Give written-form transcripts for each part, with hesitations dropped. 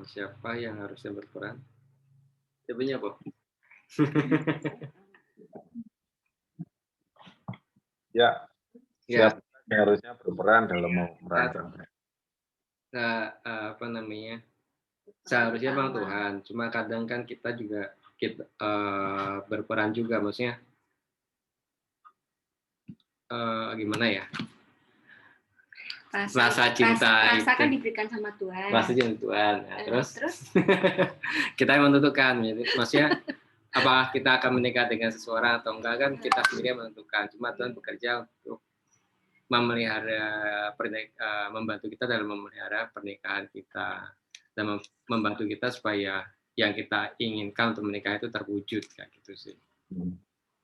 Siapa yang harusnya berperan? Siapanya, Bob? Ya, Ya, siapa yang harusnya berperan dalam saat merancang? apa namanya, seharusnya Bang Tuhan, cuma kadang kan kita juga berperan juga, maksudnya gimana ya, rasa cinta rasa kan itu, diberikan sama Tuhan. rasa cinta Tuhan. Nah, terus kita yang menentukan, maksudnya apakah kita akan menikah dengan seseorang atau enggak kan kita sendiri yang menentukan. Cuma Tuhan bekerja untuk membantu kita dalam memelihara pernikahan kita dan membantu kita supaya yang kita inginkan untuk menikah itu terwujud kayak gitu sih.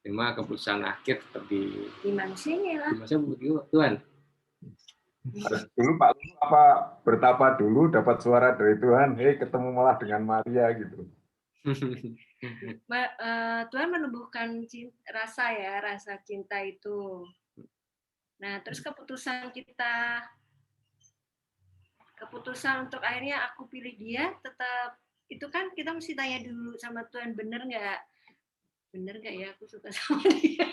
Cuma keputusan akhir tetap di manusianya lah. Di manusia Tuhan. Dulu Pak Lulu apa bertapa dulu dapat suara dari Tuhan, hei ketemu malah dengan Maria gitu. Tuhan menumbuhkan rasa cinta itu. Nah, terus keputusan untuk akhirnya aku pilih dia, tetap itu kan kita mesti tanya dulu sama Tuhan, bener nggak ya aku suka sama dia.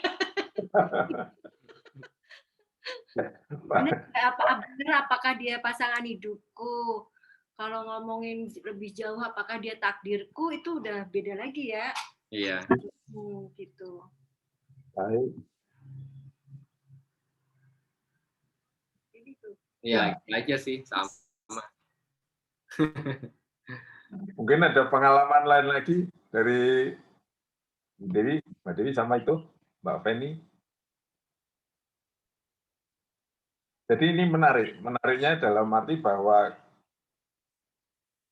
Bener apakah dia pasangan hidupku? Kalau ngomongin lebih jauh apakah dia takdirku, itu udah beda lagi ya. Iya. Gitu. Baik. Iya, aja sih sama. Mungkin ada pengalaman lain lagi dari Mbak Dewi sama itu Mbak Feni. Jadi ini menariknya dalam arti bahwa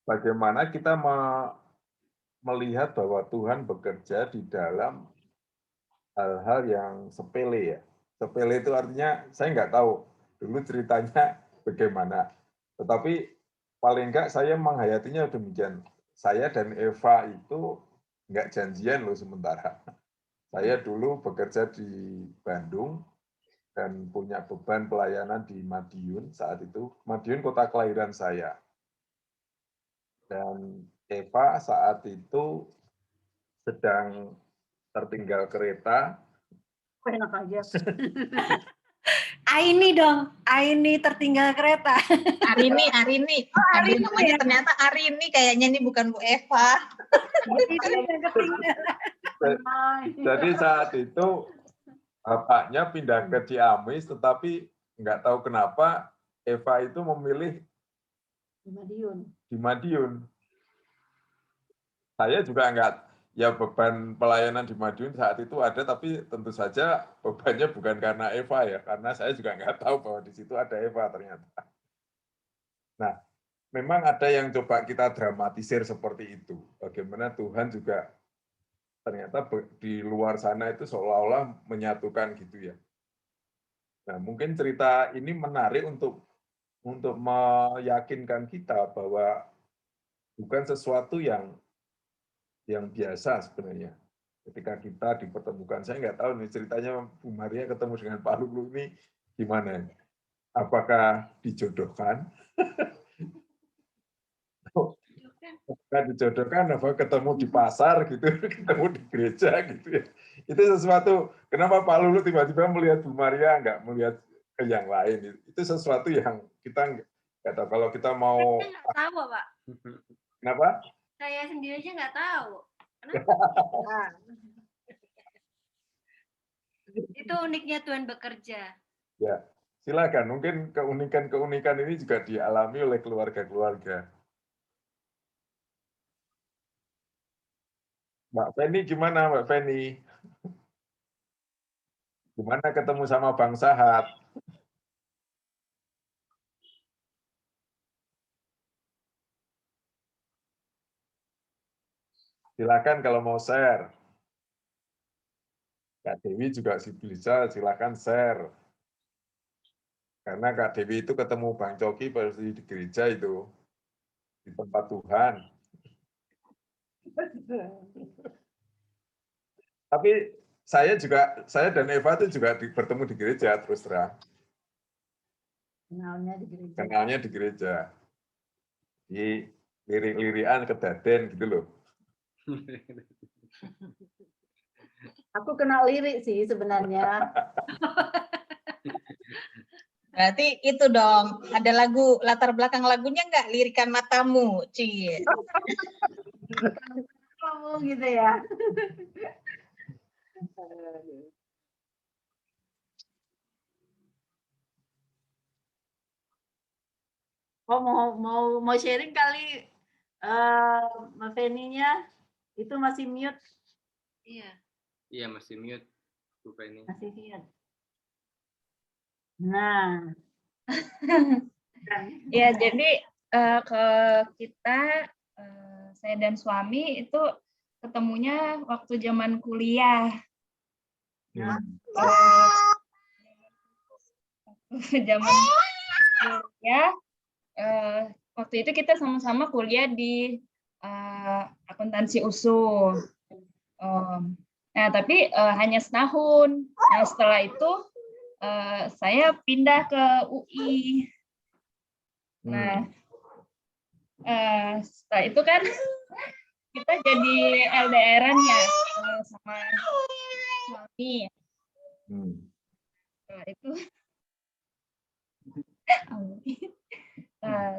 bagaimana kita melihat bahwa Tuhan bekerja di dalam hal-hal yang sepele ya. Sepele itu artinya saya nggak tahu dulu ceritanya bagaimana. Tetapi paling nggak saya menghayatinya demikian. Saya dan Eva itu nggak janjian loh sementara. Saya dulu bekerja di Bandung dan punya beban pelayanan di Madiun saat itu. Madiun kota kelahiran saya. Dan Eva saat itu sedang tertinggal kereta. Enak aja. Aini dong, Aini tertinggal kereta. Arini. Ada namanya ya? ternyata Arini, kayaknya ini bukan Bu Eva. Jadi saat itu bapaknya pindah ke Ciamis, tetapi nggak tahu kenapa Eva itu memilih di Madiun. Saya juga nggak, ya beban pelayanan di Madiun saat itu ada, tapi tentu saja bebannya bukan karena Eva ya, karena saya juga nggak tahu bahwa di situ ada Eva ternyata. Nah, memang ada yang coba kita dramatisir seperti itu. Bagaimana Tuhan juga ternyata di luar sana itu seolah-olah menyatukan gitu ya. Nah, mungkin cerita ini menarik untuk meyakinkan kita bahwa bukan sesuatu yang biasa sebenarnya. Ketika kita dipertemukan, saya nggak tahu nih ceritanya Bu Maria ketemu dengan Pak Lulu ini gimana? Apakah dijodohkan? Apakah dijodohkan? Apa ketemu di pasar gitu, ketemu di gereja gitu ya? Itu sesuatu. Kenapa Pak Lulu tiba-tiba melihat Bu Maria nggak melihat ke yang lain? Itu sesuatu yang kita nggak tahu. Kalau kita mau nggak tahu, Pak. Kenapa? Saya sendiri aja nggak tahu. Itu uniknya Tuhan bekerja. Ya, silakan. Mungkin keunikan-keunikan ini juga dialami oleh keluarga-keluarga. Mbak Feni gimana, Mbak Feni? Gimana ketemu sama Bang Sahat? Silakan kalau mau share. Kak Dewi juga bisa silakan share. Karena Kak Dewi itu ketemu Bang Coki pasti di gereja itu. Di tempat Tuhan. Tapi saya dan Eva itu juga bertemu di gereja terus terang. Kenalnya di gereja. Kenalnya di gereja. Jadi lirik-lirikan kedaden gitu loh. Aku kena lirik sih sebenarnya. Berarti itu dong, ada lagu latar belakang lagunya nggak? Lirikan matamu, Cie. Kamu gitu ya. Oh mau sharing kali Mbak Feni-nya itu masih mute. Iya. Iya, masih mute Bu Penny. Masih mute. Nah. Ya, jadi ke kita, saya dan suami itu ketemunya waktu zaman kuliah. Zaman kuliah, waktu itu kita sama-sama kuliah di akuntansi USU. Nah, tapi hanya setahun. Nah, setelah itu saya pindah ke UI. Nah, setelah itu kan kita jadi LDR-an ya sama suami.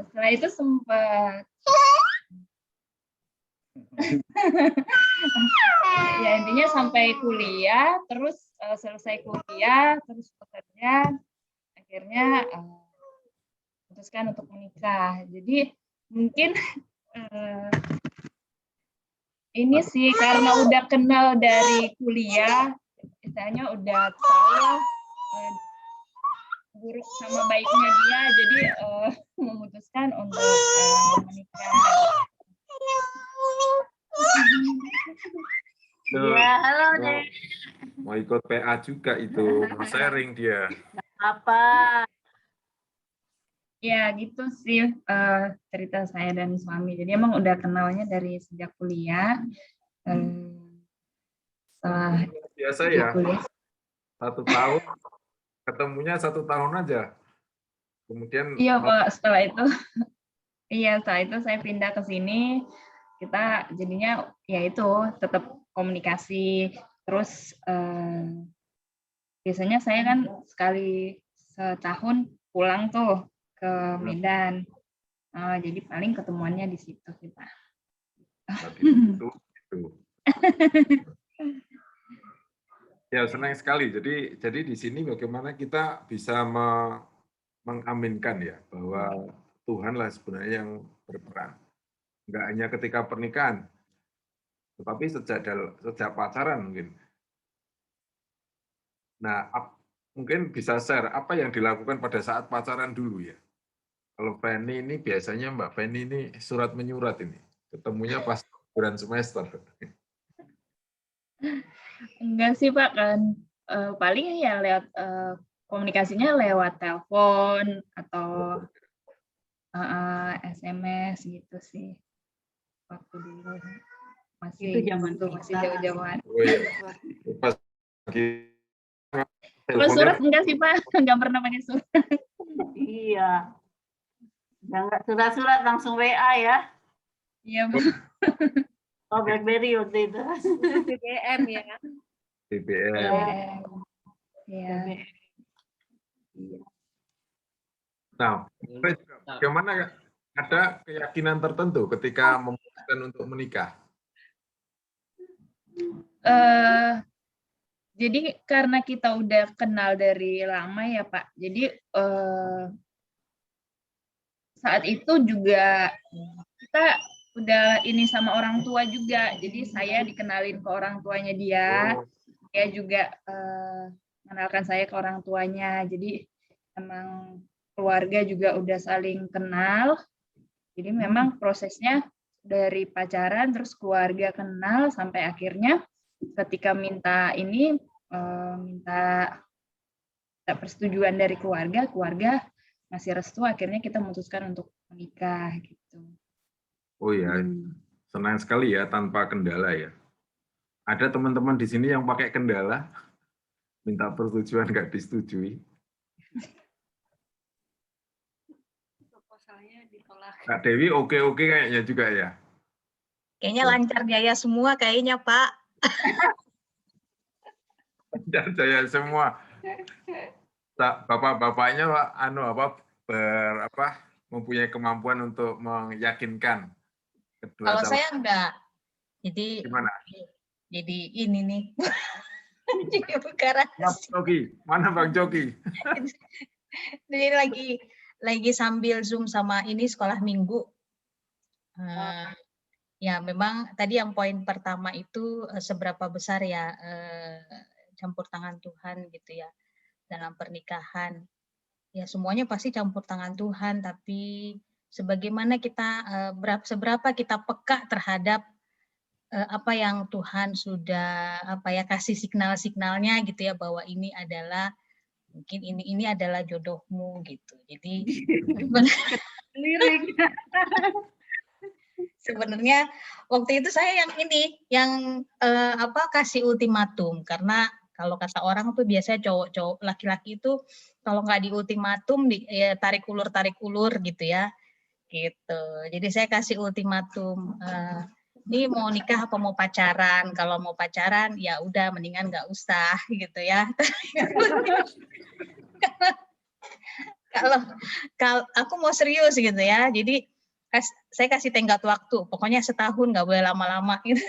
Setelah itu sempat ya intinya sampai kuliah, terus selesai kuliah, terus bekerja, akhirnya memutuskan untuk menikah. Jadi mungkin ini sih karena udah kenal dari kuliah, istilahnya udah tahu buruk sama baiknya dia, jadi memutuskan untuk menikah. Ya, halo Dek. Mau ikut PA juga itu, mau sharing dia. Apa? Ya gitu sih cerita saya dan suami. Jadi emang udah kenalnya dari sejak kuliah. Setelah Biasa ya, kuliah. 1 tahun, ketemunya 1 tahun aja. Kemudian iya Pak, setelah itu saya pindah ke sini, kita jadinya ya itu tetap komunikasi. Terus biasanya saya kan sekali setahun pulang tuh ke Medan. Jadi paling ketemuannya di situ kita. itu. Ya, senang sekali. Jadi di sini bagaimana kita bisa mengaminkan ya bahwa Tuhanlah sebenarnya yang berperan. Enggak hanya ketika pernikahan, tetapi sejak pacaran mungkin. Nah, mungkin bisa share apa yang dilakukan pada saat pacaran dulu ya. Kalau Penny ini biasanya Mbak Penny ini surat menyurat ini. Ketemunya pas bulan semester. Enggak sih Pak, kan paling ya lewat komunikasinya lewat telepon atau SMS gitu sih. Waktu dulu masih Itu zaman masih jauh-jauhan. Oh iya. Pas lagi Kalau surat enggak sih Pak, enggak pernah pakai surat. Iya. Enggak surat-surat, langsung WA ya. Iya Bu. Oh, BlackBerry waktu itu. BBM ya. BBM. Iya. Nah, bagaimana ada keyakinan tertentu ketika memutuskan untuk menikah? Jadi karena kita udah kenal dari lama ya Pak, jadi saat itu juga kita udah ini sama orang tua juga, jadi saya dikenalin ke orang tuanya dia juga mengenalkan saya ke orang tuanya, jadi emang keluarga juga udah saling kenal, jadi memang prosesnya dari pacaran terus keluarga kenal sampai akhirnya ketika minta persetujuan dari keluarga ngasih restu, akhirnya kita memutuskan untuk menikah gitu. Oh ya, senang sekali ya tanpa kendala ya. Ada teman-teman di sini yang pakai kendala, minta persetujuan nggak disetujui. Proposalnya ditolak. menolak. Kak Dewi oke-oke kayaknya juga ya. Kayaknya lancar jaya semua kayaknya, Pak. Lancar jaya semua. Bapak-bapaknya mempunyai kemampuan untuk meyakinkan kedua Kalau calon. saya enggak. Jadi Gimana? jadi ini nih. Jadi bukan rahasia. Mana Bang Joki? Jadi lagi sambil Zoom sama ini sekolah minggu. Ya memang tadi yang poin pertama itu seberapa besar ya campur tangan Tuhan gitu ya dalam pernikahan. Ya semuanya pasti campur tangan Tuhan, tapi sebagaimana kita seberapa kita peka terhadap apa yang Tuhan sudah kasih signal-signalnya gitu ya, bahwa ini adalah mungkin ini adalah jodohmu gitu. Jadi Lirik. sebenarnya waktu itu saya yang kasih ultimatum, karena kalau kata orang tuh biasanya cowok-cowok laki-laki itu kalau nggak di ultimatum ya tarik ulur gitu ya gitu. Jadi saya kasih ultimatum, ini mau nikah apa mau pacaran? Kalau mau pacaran ya udah mendingan nggak usah gitu ya. kalau aku mau serius gitu ya, jadi saya kasih tenggat waktu, pokoknya setahun nggak boleh lama-lama gitu.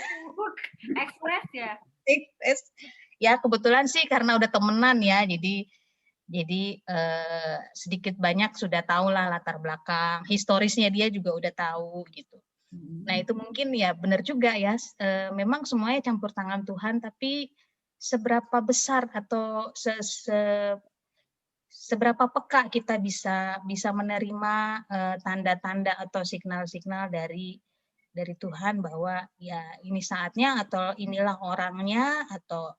Express ya. Ya kebetulan sih karena udah temenan ya, jadi sedikit banyak sudah tahu lah latar belakang, historisnya dia juga udah tahu gitu. Nah itu mungkin ya benar juga ya, memang semuanya campur tangan Tuhan, tapi seberapa besar atau seberapa peka kita bisa menerima tanda-tanda atau signal-signal dari Tuhan bahwa ya ini saatnya atau inilah orangnya, atau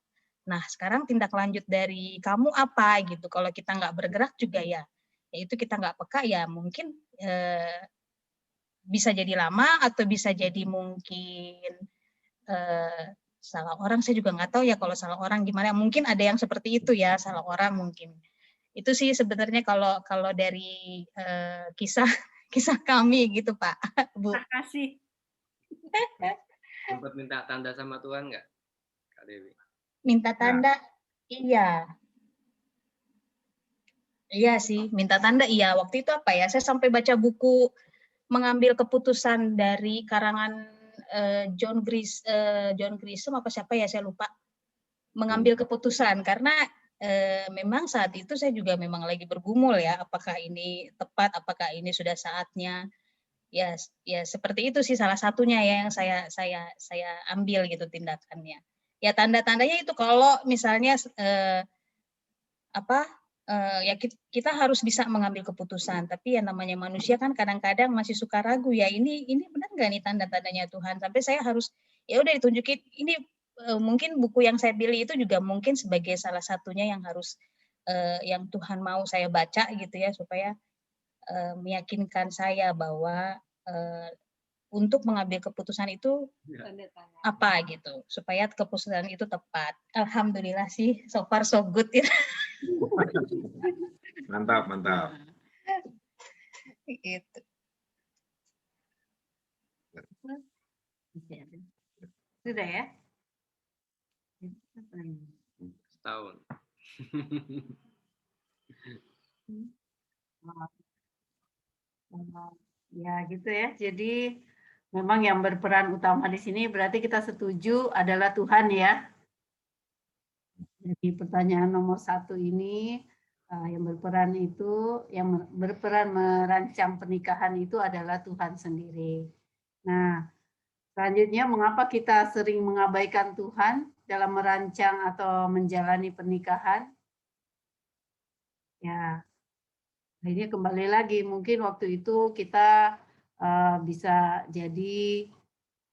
nah sekarang tindak lanjut dari kamu apa gitu. Kalau kita nggak bergerak juga ya itu kita nggak peka ya mungkin bisa jadi lama atau bisa jadi mungkin salah orang. Saya juga nggak tahu ya kalau salah orang gimana, mungkin ada yang seperti itu ya, salah orang mungkin. Itu sih sebenarnya kalau dari kisah kami gitu Pak, Bu. Terima kasih. Sempat minta tanda sama Tuhan nggak, Kak Dewi? Minta tanda, iya. Iya sih, minta tanda iya. Waktu itu apa ya, saya sampai baca buku mengambil keputusan dari karangan John Grisham apa siapa ya, saya lupa. Mengambil keputusan, karena memang saat itu saya juga memang lagi bergumul ya, apakah ini tepat, apakah ini sudah saatnya. Ya seperti itu sih salah satunya ya yang saya ambil gitu tindakannya. Ya tanda-tandanya itu kalau misalnya ya kita harus bisa mengambil keputusan, tapi yang namanya manusia kan kadang-kadang masih suka ragu ya, ini benar nggak nih tanda-tandanya Tuhan, sampai saya harus ya udah ditunjukin ini. Mungkin buku yang saya pilih itu juga mungkin sebagai salah satunya yang harus yang Tuhan mau saya baca gitu ya, supaya meyakinkan saya bahwa untuk mengambil keputusan itu apa gitu, supaya keputusan itu tepat. Alhamdulillah sih, so far so good ya. Mantap. Gitu. Sudah ya? Setahun. Ya gitu ya. Jadi memang yang berperan utama di sini berarti kita setuju adalah Tuhan ya. Jadi pertanyaan nomor 1 ini yang berperan merancang pernikahan itu adalah Tuhan sendiri. Nah, selanjutnya mengapa kita sering mengabaikan Tuhan dalam merancang atau menjalani pernikahan? Ya, akhirnya kembali lagi, mungkin waktu itu kita bisa jadi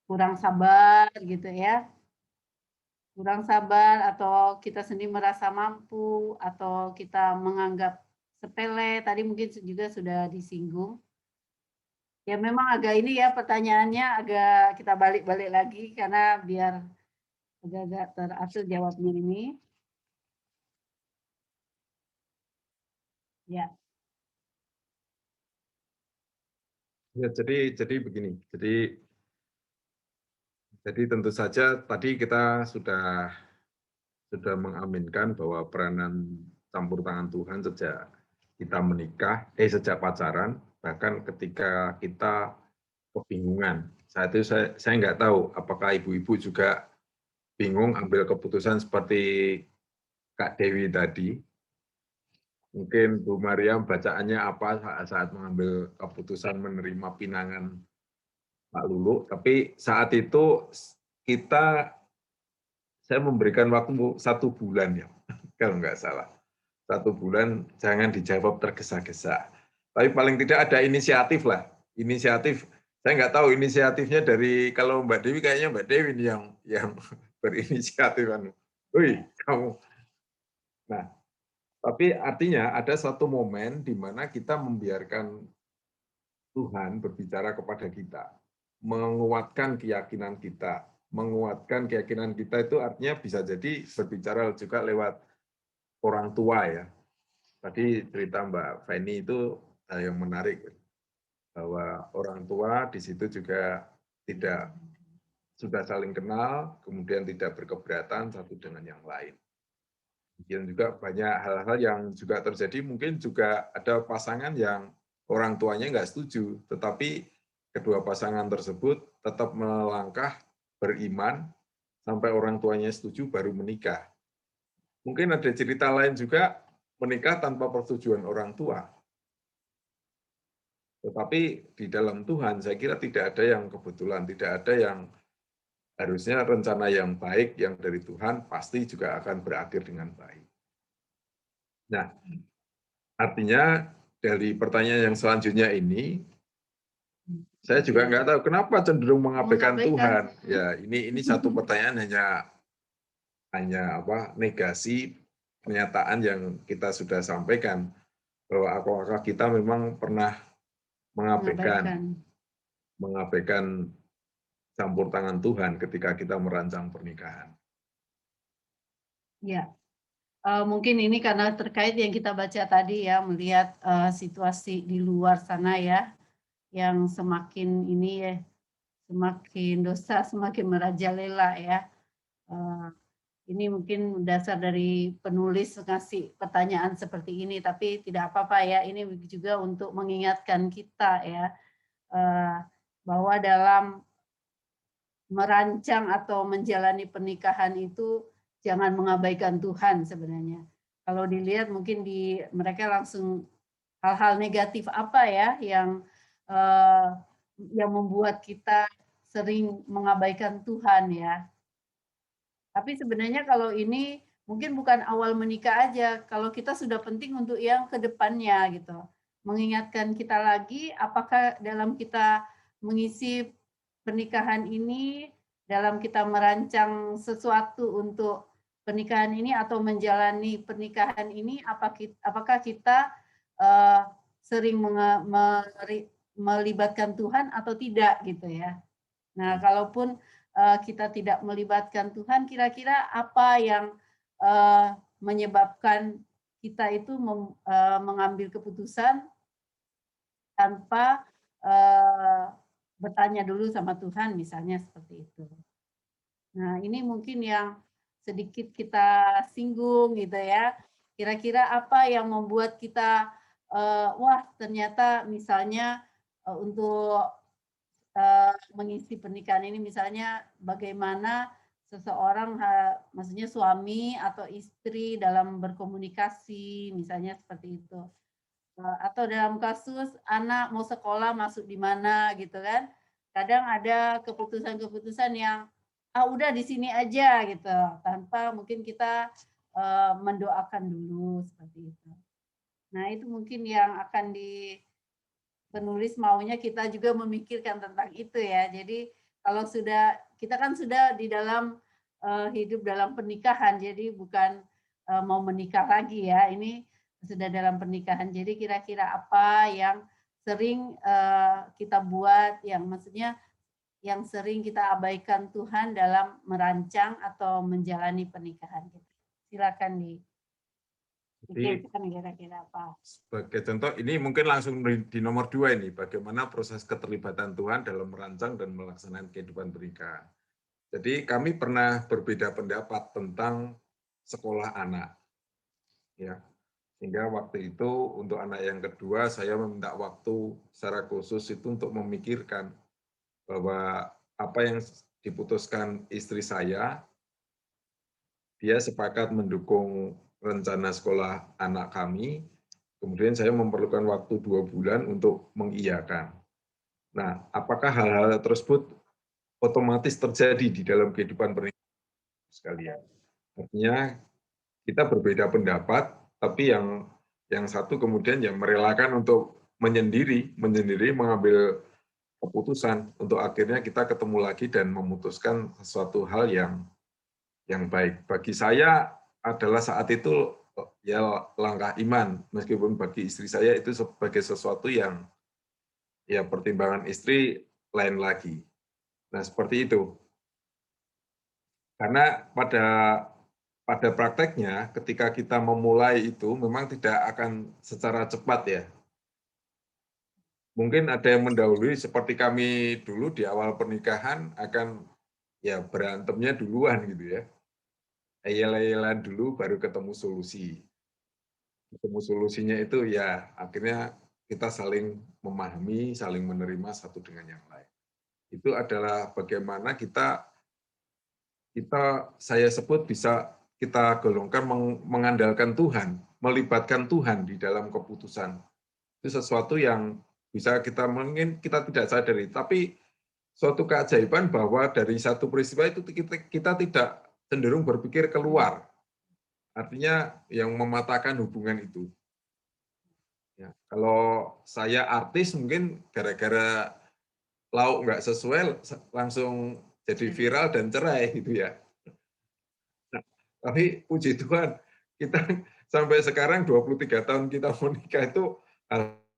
kurang sabar gitu ya. Kurang sabar atau kita sendiri merasa mampu atau kita menganggap sepele, tadi mungkin juga sudah disinggung. Ya memang agak ini ya pertanyaannya agak kita balik-balik lagi karena biar agak-agak teratur jawabnya ini. Ya. Ya, jadi begini. Jadi tentu saja tadi kita sudah mengaminkan bahwa peranan campur tangan Tuhan sejak kita menikah, sejak pacaran, bahkan ketika kita kebingungan. Saat itu saya nggak tahu apakah ibu-ibu juga bingung ambil keputusan seperti Kak Dewi tadi. Mungkin Bu Mariam bacaannya apa saat mengambil keputusan menerima pinangan Pak Lulu, tapi saat itu saya memberikan waktu 1 bulan ya, kalau nggak salah. 1 bulan jangan dijawab tergesa-gesa. Tapi paling tidak ada inisiatif lah. Inisiatif, saya nggak tahu inisiatifnya dari, kalau Mbak Dewi kayaknya Mbak Dewi ini yang berinisiatif. Wih, kamu. Nah, tapi artinya ada satu momen di mana kita membiarkan Tuhan berbicara kepada kita, menguatkan keyakinan kita. Menguatkan keyakinan kita itu artinya bisa jadi berbicara juga lewat orang tua ya. Tadi cerita Mbak Feni itu yang menarik, bahwa orang tua di situ juga tidak sudah saling kenal, kemudian tidak berkeberatan satu dengan yang lain. Kemudian juga banyak hal-hal yang juga terjadi, mungkin juga ada pasangan yang orang tuanya nggak setuju, tetapi kedua pasangan tersebut tetap melangkah beriman sampai orang tuanya setuju baru menikah. Mungkin ada cerita lain juga, menikah tanpa persetujuan orang tua. Tetapi di dalam Tuhan saya kira tidak ada yang kebetulan, tidak ada yang harusnya rencana yang baik yang dari Tuhan pasti juga akan berakhir dengan baik. Nah, artinya dari pertanyaan yang selanjutnya ini, saya juga nggak tahu kenapa cenderung mengabaikan Tuhan. Ya, ini satu pertanyaan hanya negasi pernyataan yang kita sudah sampaikan, bahwa apakah kita memang pernah mengabaikan campur tangan Tuhan ketika kita merancang pernikahan. Ya, mungkin ini karena terkait yang kita baca tadi ya, melihat situasi di luar sana ya, yang semakin ini ya, semakin dosa semakin merajalela ya. Ini mungkin dasar dari penulis ngasih pertanyaan seperti ini, tapi tidak apa-apa ya, ini juga untuk mengingatkan kita ya, bahwa dalam merancang atau menjalani pernikahan itu jangan mengabaikan Tuhan sebenarnya. Kalau dilihat mungkin mereka langsung hal-hal negatif apa ya yang membuat kita sering mengabaikan Tuhan ya. Tapi sebenarnya kalau ini mungkin bukan awal menikah aja, kalau kita sudah penting untuk yang ke depannya gitu. Mengingatkan kita lagi apakah dalam kita mengisi pernikahan ini, dalam kita merancang sesuatu untuk pernikahan ini atau menjalani pernikahan ini, apakah kita sering melibatkan Tuhan atau tidak gitu ya. Nah, kalaupun kita tidak melibatkan Tuhan, kira-kira apa yang menyebabkan kita itu mengambil keputusan tanpa bertanya dulu sama Tuhan, misalnya seperti itu. Nah, ini mungkin yang sedikit kita singgung gitu ya. Kira-kira apa yang membuat kita, wah ternyata misalnya untuk mengisi pernikahan ini, misalnya bagaimana seseorang, maksudnya suami atau istri dalam berkomunikasi, misalnya seperti itu. Atau dalam kasus anak mau sekolah masuk di mana gitu kan. Kadang ada keputusan-keputusan yang udah di sini aja gitu, tanpa mungkin kita mendoakan dulu seperti itu. Nah, itu mungkin yang akan penulis maunya kita juga memikirkan tentang itu ya. Jadi kalau kita kan sudah di dalam hidup dalam pernikahan, jadi bukan mau menikah lagi ya. Ini sudah dalam pernikahan. Jadi kira-kira apa yang sering kita buat, yang maksudnya yang sering kita abaikan Tuhan dalam merancang atau menjalani pernikahan kita. Silakan nih. Pikirkan kira-kira apa. Sebagai contoh, ini mungkin langsung di nomor 2 ini, bagaimana proses keterlibatan Tuhan dalam merancang dan melaksanakan kehidupan pernikahan. Jadi kami pernah berbeda pendapat tentang sekolah anak. Ya, sehingga waktu itu untuk anak yang kedua saya meminta waktu secara khusus itu untuk memikirkan bahwa apa yang diputuskan istri saya, dia sepakat mendukung rencana sekolah anak kami, kemudian saya memerlukan waktu 2 bulan untuk mengiyakan. Nah, apakah hal-hal tersebut otomatis terjadi di dalam kehidupan pernikahan sekalian? Artinya kita berbeda pendapat, tapi yang satu kemudian yang merelakan untuk menyendiri mengambil keputusan untuk akhirnya kita ketemu lagi dan memutuskan sesuatu hal yang baik. Bagi saya adalah saat itu ya langkah iman, meskipun bagi istri saya itu sebagai sesuatu yang ya pertimbangan istri lain lagi. Nah, seperti itu. Karena pada prakteknya ketika kita memulai itu memang tidak akan secara cepat ya. Mungkin ada yang mendahului seperti kami dulu di awal pernikahan akan ya berantemnya duluan gitu ya. Ayel-ayelan dulu baru ketemu solusi. Ketemu solusinya itu ya akhirnya kita saling memahami, saling menerima satu dengan yang lain. Itu adalah bagaimana saya sebut bisa kita golongkan mengandalkan Tuhan, melibatkan Tuhan di dalam keputusan. Itu sesuatu yang bisa mungkin kita tidak sadari, tapi suatu keajaiban bahwa dari satu peristiwa itu kita tidak cenderung berpikir keluar. Artinya yang mematahkan hubungan itu. Ya, kalau saya artis mungkin gara-gara lauk nggak sesuai langsung jadi viral dan cerai gitu ya. Nah, tapi puji Tuhan kita sampai sekarang 23 tahun kita menikah itu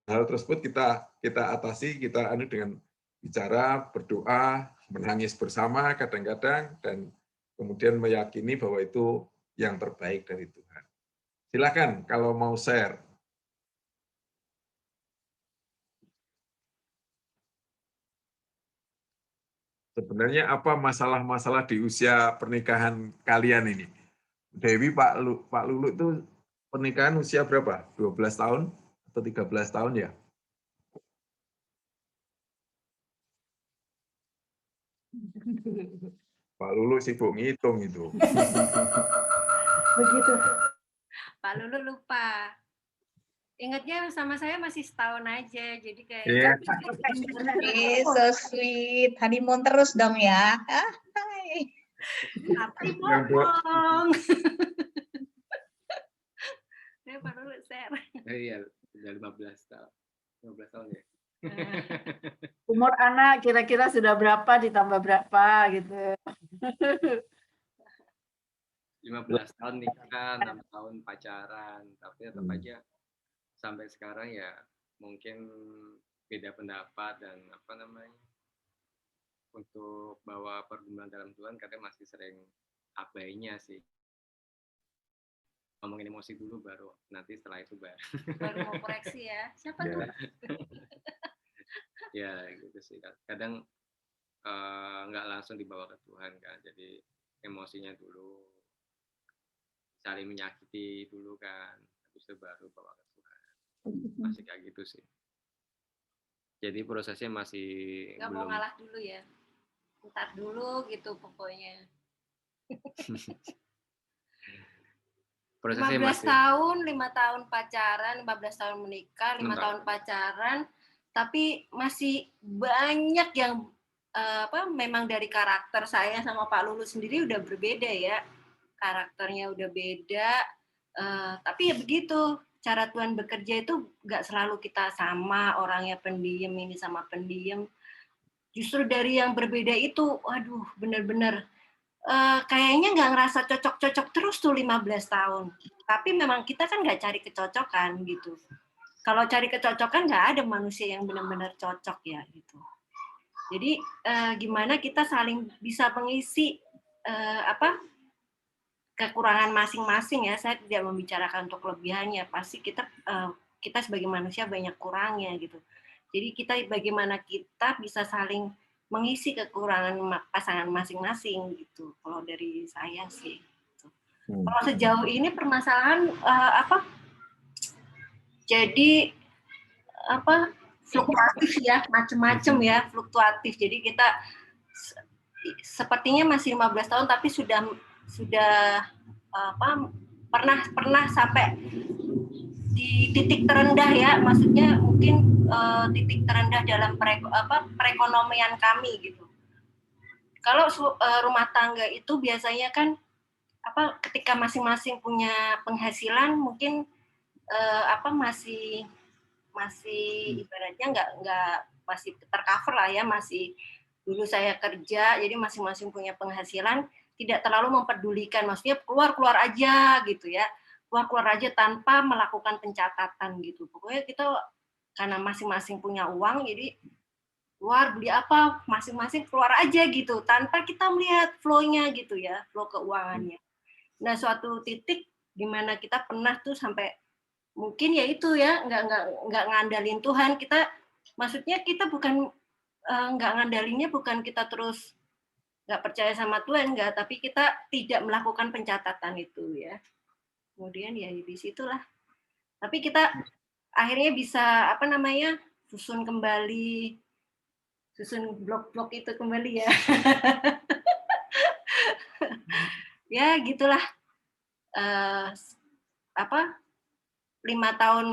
hal tersebut kita atasi, kita dengan bicara, berdoa, menangis bersama kadang-kadang dan kemudian meyakini bahwa itu yang terbaik dari Tuhan. Silakan kalau mau share. Sebenarnya apa masalah-masalah di usia pernikahan kalian ini? Dewi, Pak Lulu itu pernikahan usia berapa? 12 tahun atau 13 tahun ya? Pak Lulu sibuk ngitung itu. Begitu. Pak Lulu lupa. Ingatnya sama saya masih setahun aja, jadi kayak Iya. So sweet, honeymoon terus dong ya. Tapi bohong. Pak Lulu share. Iya, udah 15 tahun. 15 tahun ya. Umur anak kira-kira sudah berapa ditambah berapa gitu. 15 tahun nikah, 6 tahun pacaran, tapi tetap aja sampai sekarang ya mungkin beda pendapat dan apa namanya untuk bawa pergumulan dalam Tuhan kadang masih sering abainya sih. Ngomongin emosi dulu baru nanti setelah itu baru mau koreksi ya. Siapa tuh? Ya gitu sih. Kadang nggak langsung dibawa ke Tuhan kan. Jadi emosinya dulu saling menyakiti dulu kan. Habis itu baru bawa ke Tuhan. Masih kayak gitu sih. Jadi prosesnya masih nggak belum mau ngalah dulu ya. Ntar dulu gitu pokoknya. 15 tahun, 5 tahun pacaran, 15 tahun menikah, 5 tahun pacaran, tapi masih banyak yang memang dari karakter saya sama Pak Lulu sendiri udah berbeda ya. Karakternya udah beda, tapi ya begitu. Cara Tuhan bekerja itu nggak selalu kita sama, orangnya pendiam, ini sama pendiam. Justru dari yang berbeda itu, waduh benar-benar kayaknya nggak ngerasa cocok-cocok terus tuh 15 tahun. Tapi memang kita kan nggak cari kecocokan gitu. Kalau cari kecocokan nggak ada manusia yang benar-benar cocok ya gitu. Jadi gimana kita saling bisa mengisi kekurangan masing-masing ya. Saya tidak membicarakan untuk kelebihannya. Pasti kita sebagai manusia banyak kurangnya gitu. Jadi kita bagaimana kita bisa saling mengisi kekurangan pasangan masing-masing gitu. Kalau dari saya sih. Gitu. Kalau sejauh ini permasalahan jadi fluktuatif ya, macam-macam ya, fluktuatif. Jadi kita sepertinya masih 15 tahun tapi sudah pernah sampai di titik terendah ya, maksudnya mungkin titik terendah dalam perekonomian kami gitu. Kalau rumah tangga itu biasanya kan ketika masing-masing punya penghasilan mungkin masih ibaratnya nggak masih tercover lah ya, masih dulu saya kerja jadi masing-masing punya penghasilan, tidak terlalu mempedulikan, maksudnya keluar aja gitu ya, keluar aja tanpa melakukan pencatatan gitu. Pokoknya kita karena masing-masing punya uang jadi keluar beli apa masing-masing keluar aja gitu tanpa kita melihat flow-nya gitu ya, flow keuangannya. Nah suatu titik di mana kita pernah tuh sampai mungkin ya itu ya nggak ngandalin Tuhan, kita maksudnya kita bukan nggak ngandalinnya bukan kita terus nggak percaya sama Tuhan, nggak, tapi kita tidak melakukan pencatatan itu ya. Kemudian ya di situlah. Tapi kita akhirnya bisa susun blok-blok itu kembali ya. Ya gitulah. 5 tahun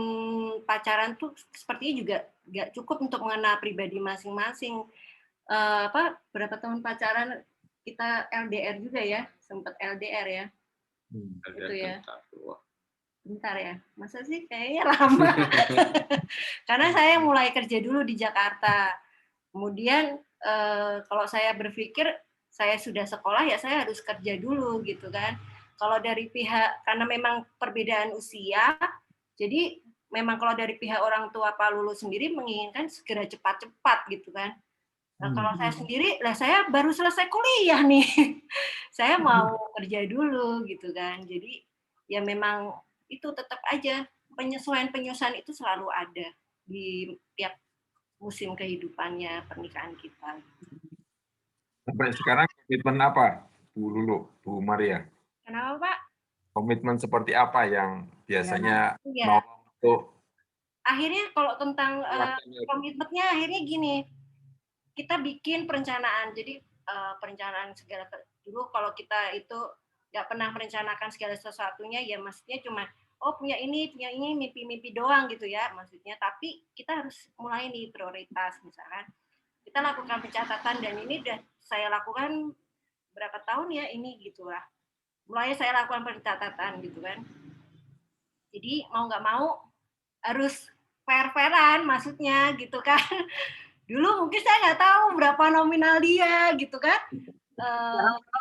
pacaran tuh sepertinya juga nggak cukup untuk mengenal pribadi masing-masing. Berapa tahun pacaran kita LDR juga ya, sempat LDR ya. Itu ya. Bentar ya, masa sih kayaknya lama. Karena saya mulai kerja dulu di Jakarta. Kemudian kalau saya berpikir saya sudah sekolah ya saya harus kerja dulu gitu kan. Kalau dari pihak karena memang perbedaan usia, jadi memang kalau dari pihak orang tua Pak Lulu sendiri menginginkan segera cepat-cepat gitu kan. Nah, kalau saya sendiri, saya baru selesai kuliah nih. Saya mau kerja dulu gitu kan. Jadi ya memang itu tetap aja penyesuaian itu selalu ada di tiap musim kehidupannya pernikahan kita. Sampai sekarang komitmen apa, Bu Lulu, Bu Maria? Kenapa Pak? Komitmen seperti apa yang biasanya ya. untuk akhirnya kalau tentang komitmennya akhirnya gini, kita bikin perencanaan. Jadi perencanaan segala dulu kalau kita itu nggak pernah merencanakan segala sesuatunya ya, maksudnya cuma punya ini mimpi-mimpi doang gitu ya maksudnya. Tapi kita harus mulai nih prioritas, misalkan kita lakukan pencatatan, dan ini udah saya lakukan berapa tahun ya ini gitulah. Mulai saya lakukan pencatatan gitu kan. Jadi mau nggak mau harus fair-fairan maksudnya gitu kan. Dulu mungkin saya nggak tahu berapa nominal dia gitu kan.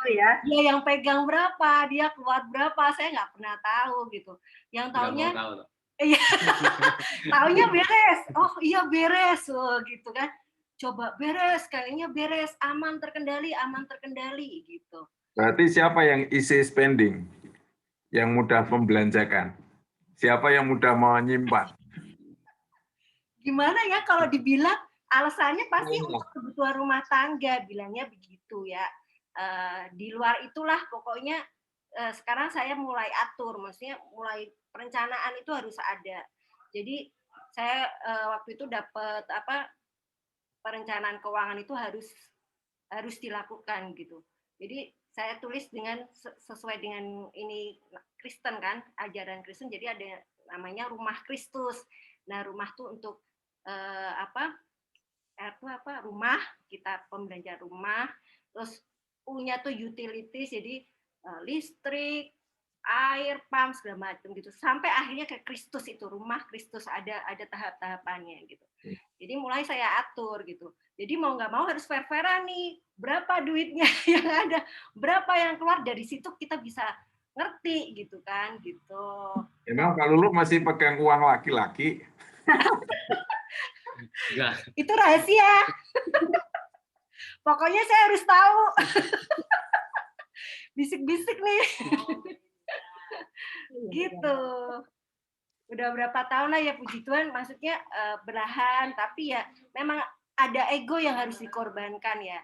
Dia yang pegang berapa, dia keluar berapa, saya nggak pernah tahu gitu. Yang tahunya taunya beres. Oh iya beres gitu kan. Coba beres, kayaknya beres, aman terkendali gitu. Berarti siapa yang easy spending? Yang mudah membelanjakan? Siapa yang mudah menyimpan? Gimana ya kalau dibilang alasannya pasti untuk kebutuhan rumah tangga, bilangnya begitu ya. Di luar itulah pokoknya sekarang saya mulai atur, maksudnya mulai perencanaan itu harus ada. Jadi saya waktu itu dapat perencanaan keuangan itu harus dilakukan gitu. Jadi saya tulis dengan sesuai dengan ini Kristen kan, ajaran Kristen. Jadi ada namanya Rumah Kristus. Nah, rumah tuh untuk rumah, kita pembelanjaan rumah, terus punya tuh utilities, jadi listrik, air, pam segala macam gitu. Sampai akhirnya ke Kristus itu, Rumah Kristus ada tahap-tahapannya gitu. Jadi mulai saya atur gitu. Jadi mau nggak mau harus fair-fairan nih, berapa duitnya yang ada, berapa yang keluar, dari situ kita bisa ngerti gitu kan gitu. Emang Kak Lulu masih pegang uang laki-laki? Itu rahasia. Pokoknya saya harus tahu. bisik-bisik nih. Gitu. Udah berapa tahun lah ya, puji Tuhan, maksudnya belahan, tapi ya memang ada ego yang harus dikorbankan ya.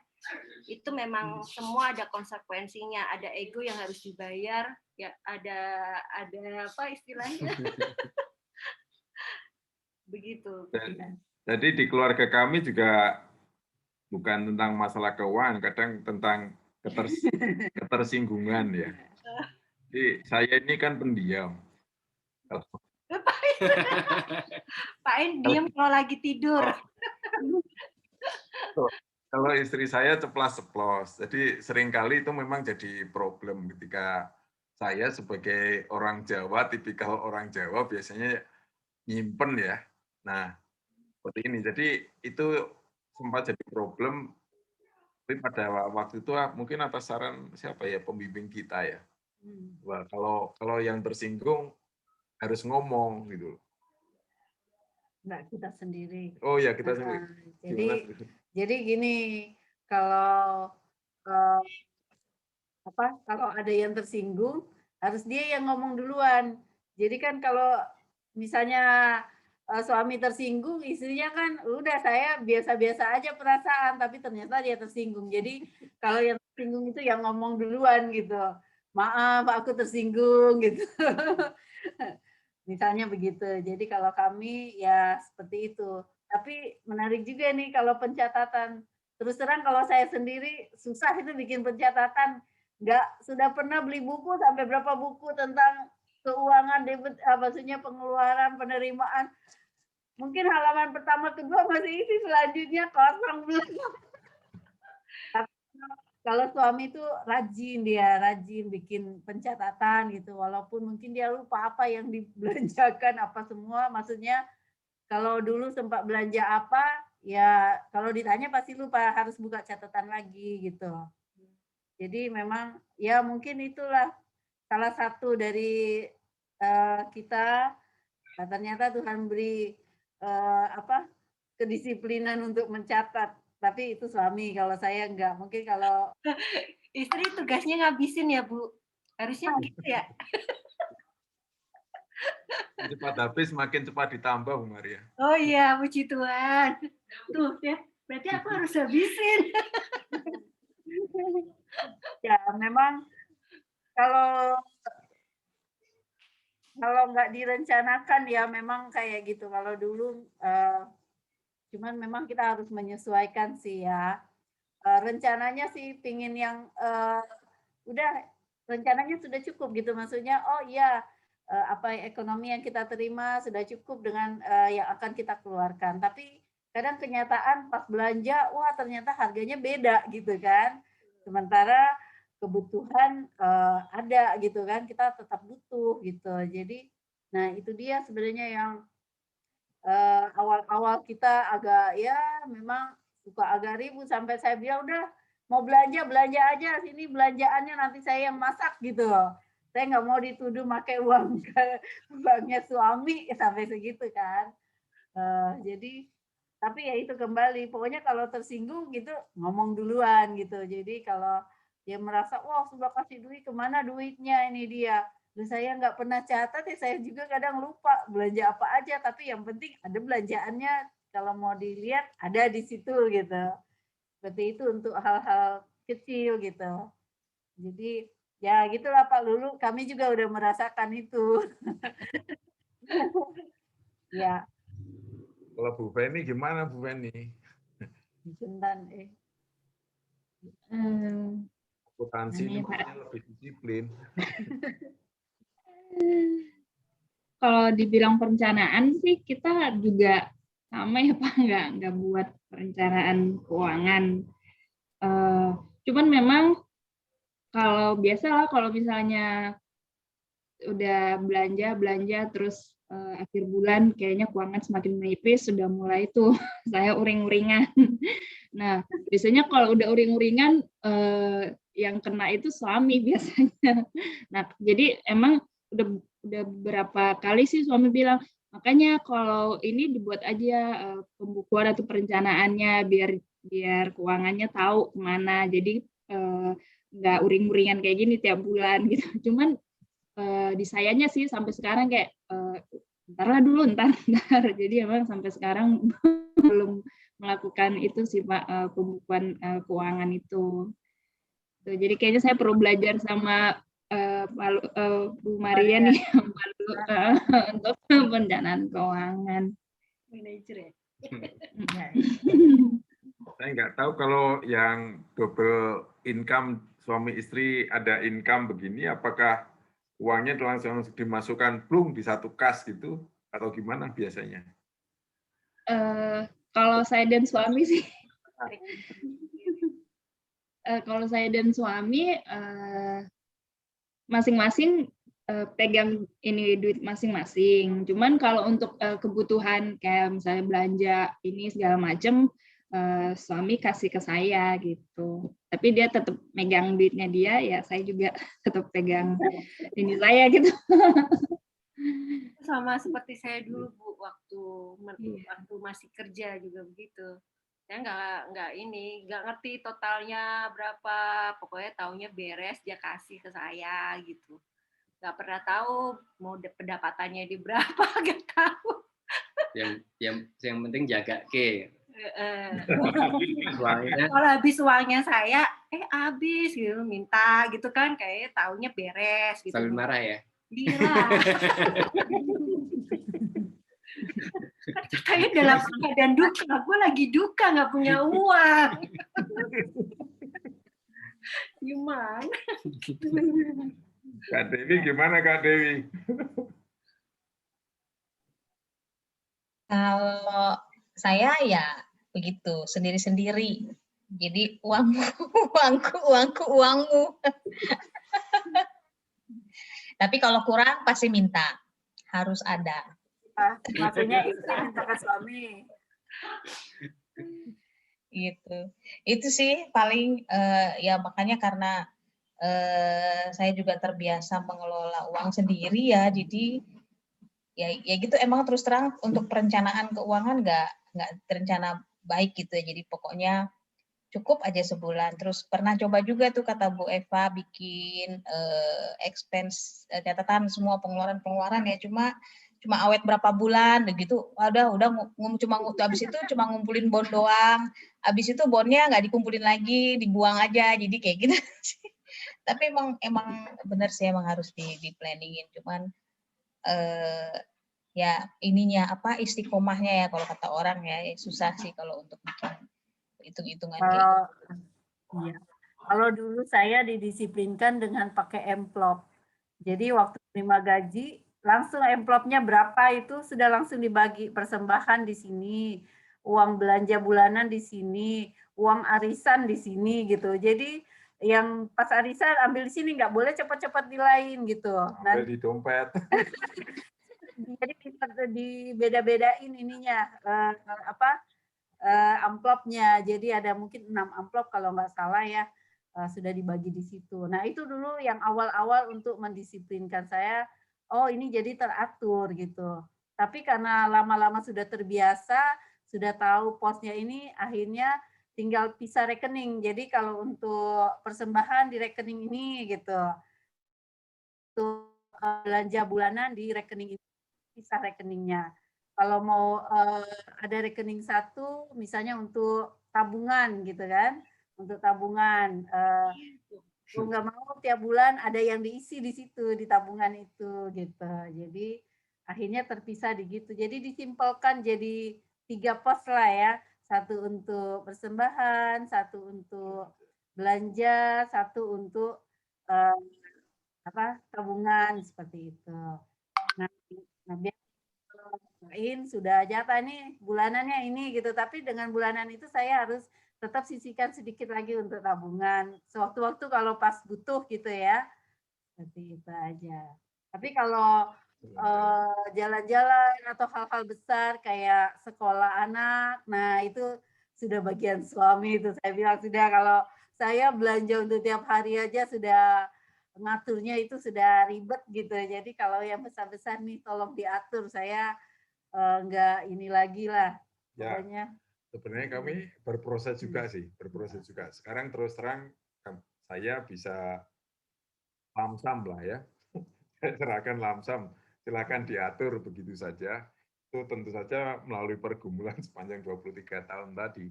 Itu memang semua ada konsekuensinya, ada ego yang harus dibayar, ya ada apa istilahnya? Begitu. Jadi di keluarga kami juga bukan tentang masalah keuangan, kadang tentang ketersinggungan ya. Jadi saya ini kan pendiam. Pak In diam kalau lagi tidur. Kalau istri saya ceplas-ceplos, jadi seringkali itu memang jadi problem ketika saya sebagai orang Jawa, tipikal orang Jawa biasanya nyimpen ya. Nah, seperti ini. Jadi itu sempat jadi problem, tapi pada waktu itu mungkin atas saran siapa ya, pembimbing kita ya. Wah, kalau yang tersinggung harus ngomong gitu. Enggak, kita sendiri. Oh ya, kita sendiri. Jadi gini, kalau kalau ada yang tersinggung, harus dia yang ngomong duluan. Jadi kan kalau misalnya suami tersinggung, istrinya kan udah saya biasa-biasa aja perasaan, tapi ternyata dia tersinggung. Jadi kalau yang tersinggung itu yang ngomong duluan gitu. Maaf, aku tersinggung gitu. Misalnya begitu. Jadi kalau kami ya seperti itu. Tapi menarik juga nih kalau pencatatan. Terus terang kalau saya sendiri susah itu bikin pencatatan. Sudah pernah beli buku sampai berapa buku tentang keuangan, debit, maksudnya pengeluaran, penerimaan. Mungkin halaman pertama, kedua masih isi, selanjutnya kosong belum. Kalau suami itu rajin bikin pencatatan gitu, walaupun mungkin dia lupa apa yang dibelanjakan, apa semua, maksudnya kalau dulu sempat belanja apa, ya kalau ditanya pasti lupa, harus buka catatan lagi gitu. Jadi memang ya mungkin itulah salah satu dari kita, ternyata Tuhan beri kedisiplinan untuk mencatat. Tapi itu suami, kalau saya enggak. Mungkin kalau istri tugasnya ngabisin ya, Bu. Harusnya gitu ya. Cepat habis, makin cepat ditambah, Bu Maria. Oh iya, puji Tuhan. Tuh ya, berarti aku harus habisin. Ya, memang kalau nggak direncanakan ya memang kayak gitu. Kalau dulu cuman memang kita harus menyesuaikan sih ya. Rencananya sih pingin yang udah rencananya sudah cukup gitu, maksudnya oh iya apa ekonomi yang kita terima sudah cukup dengan yang akan kita keluarkan. Tapi kadang kenyataan pas belanja, wah ternyata harganya beda gitu kan. Sementara kebutuhan ada gitu kan, kita tetap butuh gitu. Jadi nah itu dia sebenarnya yang awal-awal kita agak ya memang suka agak ribut, sampai saya bilang udah mau belanja aja, sini belanjaannya nanti saya yang masak gitu. Saya nggak mau dituduh pakai uangnya suami sampai segitu kan. Jadi tapi ya itu kembali, pokoknya kalau tersinggung gitu ngomong duluan gitu. Jadi kalau dia merasa wah sudah kasih duit, kemana duitnya ini dia. Dan saya nggak pernah catat ya, saya juga kadang lupa belanja apa aja, tapi yang penting ada belanjaannya, kalau mau dilihat ada di situ gitu. Seperti itu untuk hal-hal kecil gitu. Jadi ya gitulah Pak Lulu, kami juga udah merasakan itu. Ya. Kalau Bu Feni gimana Bu Feni? Juntan Akuntansi ini lebih disiplin. Kalau dibilang perencanaan sih kita juga sama ya Pak, nggak buat perencanaan keuangan. Cuman memang kalau biasalah kalau misalnya udah belanja terus akhir bulan kayaknya keuangan semakin menipis, sudah mulai tuh saya uring-uringan. Nah biasanya kalau udah uring-uringan yang kena itu suami biasanya. Nah jadi emang udah beberapa kali sih suami bilang, makanya kalau ini dibuat aja pembukuan atau perencanaannya biar keuangannya tahu kemana. Jadi nggak uring-uringan kayak gini tiap bulan gitu. Cuman di sayanya sih sampai sekarang kayak ntar lah dulu, ntar. Jadi emang sampai sekarang belum melakukan itu sih Pak, pembukuan keuangan itu. Jadi kayaknya saya perlu belajar sama Bu Maria nih untuk perencanaan keuangan. Manajer ya. Saya nggak tahu kalau yang double income suami istri ada income begini, apakah uangnya langsung dimasukkan plung di satu kas gitu, atau gimana biasanya? Kalau saya dan suami sih, kalau saya dan suami masing-masing pegang ini duit masing-masing. Cuman kalau untuk kebutuhan kayak misalnya belanja ini segala macam, suami kasih ke saya gitu. Tapi dia tetap megang duitnya dia, ya saya juga tetap pegang ini saya gitu. Sama seperti saya dulu Bu, waktu masih kerja juga begitu. Saya nggak ngerti totalnya berapa, pokoknya taunya beres dia kasih ke saya gitu. Nggak pernah tahu mau pendapatannya di berapa, nggak tahu. Yang penting jaga ke. Kalau habis uangnya saya, habis gitu, minta gitu kan, kayak taunya beres gitu. Sambil marah ya? Iya. Katanya dalam keadaan duka, gue lagi duka nggak punya uang. Gimana? Kak Dewi gimana Kak Dewi? Kalau saya ya begitu, sendiri-sendiri. Jadi uangmu. Tapi kalau kurang pasti minta, harus ada. Maksudnya istri minta ke suami. Gitu. Itu sih paling ya makanya karena saya juga terbiasa mengelola uang sendiri ya, jadi ya gitu emang terus terang untuk perencanaan keuangan nggak terencana baik gitu ya. Jadi pokoknya cukup aja sebulan. Terus pernah coba juga tuh kata Bu Eva bikin expense catatan semua pengeluaran ya, cuma awet berapa bulan begitu. Habis itu cuma ngumpulin bon doang. Habis itu bonnya nggak dikumpulin lagi, dibuang aja. Jadi kayak gitu sih. Tapi emang benar sih, emang harus di planningin. Cuman ya ininya apa istiqomahnya ya kalau kata orang ya susah sih kalau untuk bikin hitung-hitungan kayak gitu. Iya. Kalau dulu saya didisiplinkan dengan pakai amplop. Jadi waktu terima gaji langsung amplopnya berapa itu sudah langsung dibagi, persembahan di sini, uang belanja bulanan di sini, uang arisan di sini gitu. Jadi yang pas arisan ambil di sini, nggak boleh cepat-cepat di lain gitu. Nah, di dompet. Jadi bisa dibeda-bedain ininya amplopnya. Jadi ada mungkin 6 amplop kalau nggak salah ya, sudah dibagi di situ. Nah itu dulu yang awal-awal untuk mendisiplinkan saya. Oh ini jadi teratur gitu. Tapi karena lama-lama sudah terbiasa, sudah tahu posnya ini, akhirnya tinggal pisah rekening. Jadi kalau untuk persembahan di rekening ini gitu, untuk belanja bulanan di rekening ini, pisah rekeningnya. Kalau mau ada rekening satu, misalnya untuk tabungan gitu kan, untuk tabungan. Kalau nggak mau tiap bulan ada yang diisi di situ di tabungan itu gitu. Jadi akhirnya terpisah di gitu. Jadi disimpelkan jadi 3 pos lah ya. Satu untuk persembahan, satu untuk belanja, satu untuk tabungan seperti itu. Nah sudah jatah nih bulanannya ini gitu, tapi dengan bulanan itu saya harus tetap sisihkan sedikit lagi untuk tabungan sewaktu-waktu kalau pas butuh gitu ya, seperti itu aja. Tapi kalau jalan-jalan atau hal-hal besar kayak sekolah anak, nah itu sudah bagian suami. Itu saya bilang sudah, kalau saya belanja untuk tiap hari aja sudah ngaturnya itu sudah ribet gitu. Jadi kalau yang besar-besar nih tolong diatur, saya enggak ini lagi lah. Pokoknya. Ya, sebenarnya kami berproses juga sih, berproses juga. Sekarang terus terang saya bisa lamsam lah ya, serahkan lamsam, silakan diatur begitu saja. Itu tentu saja melalui pergumulan sepanjang 23 tahun tadi.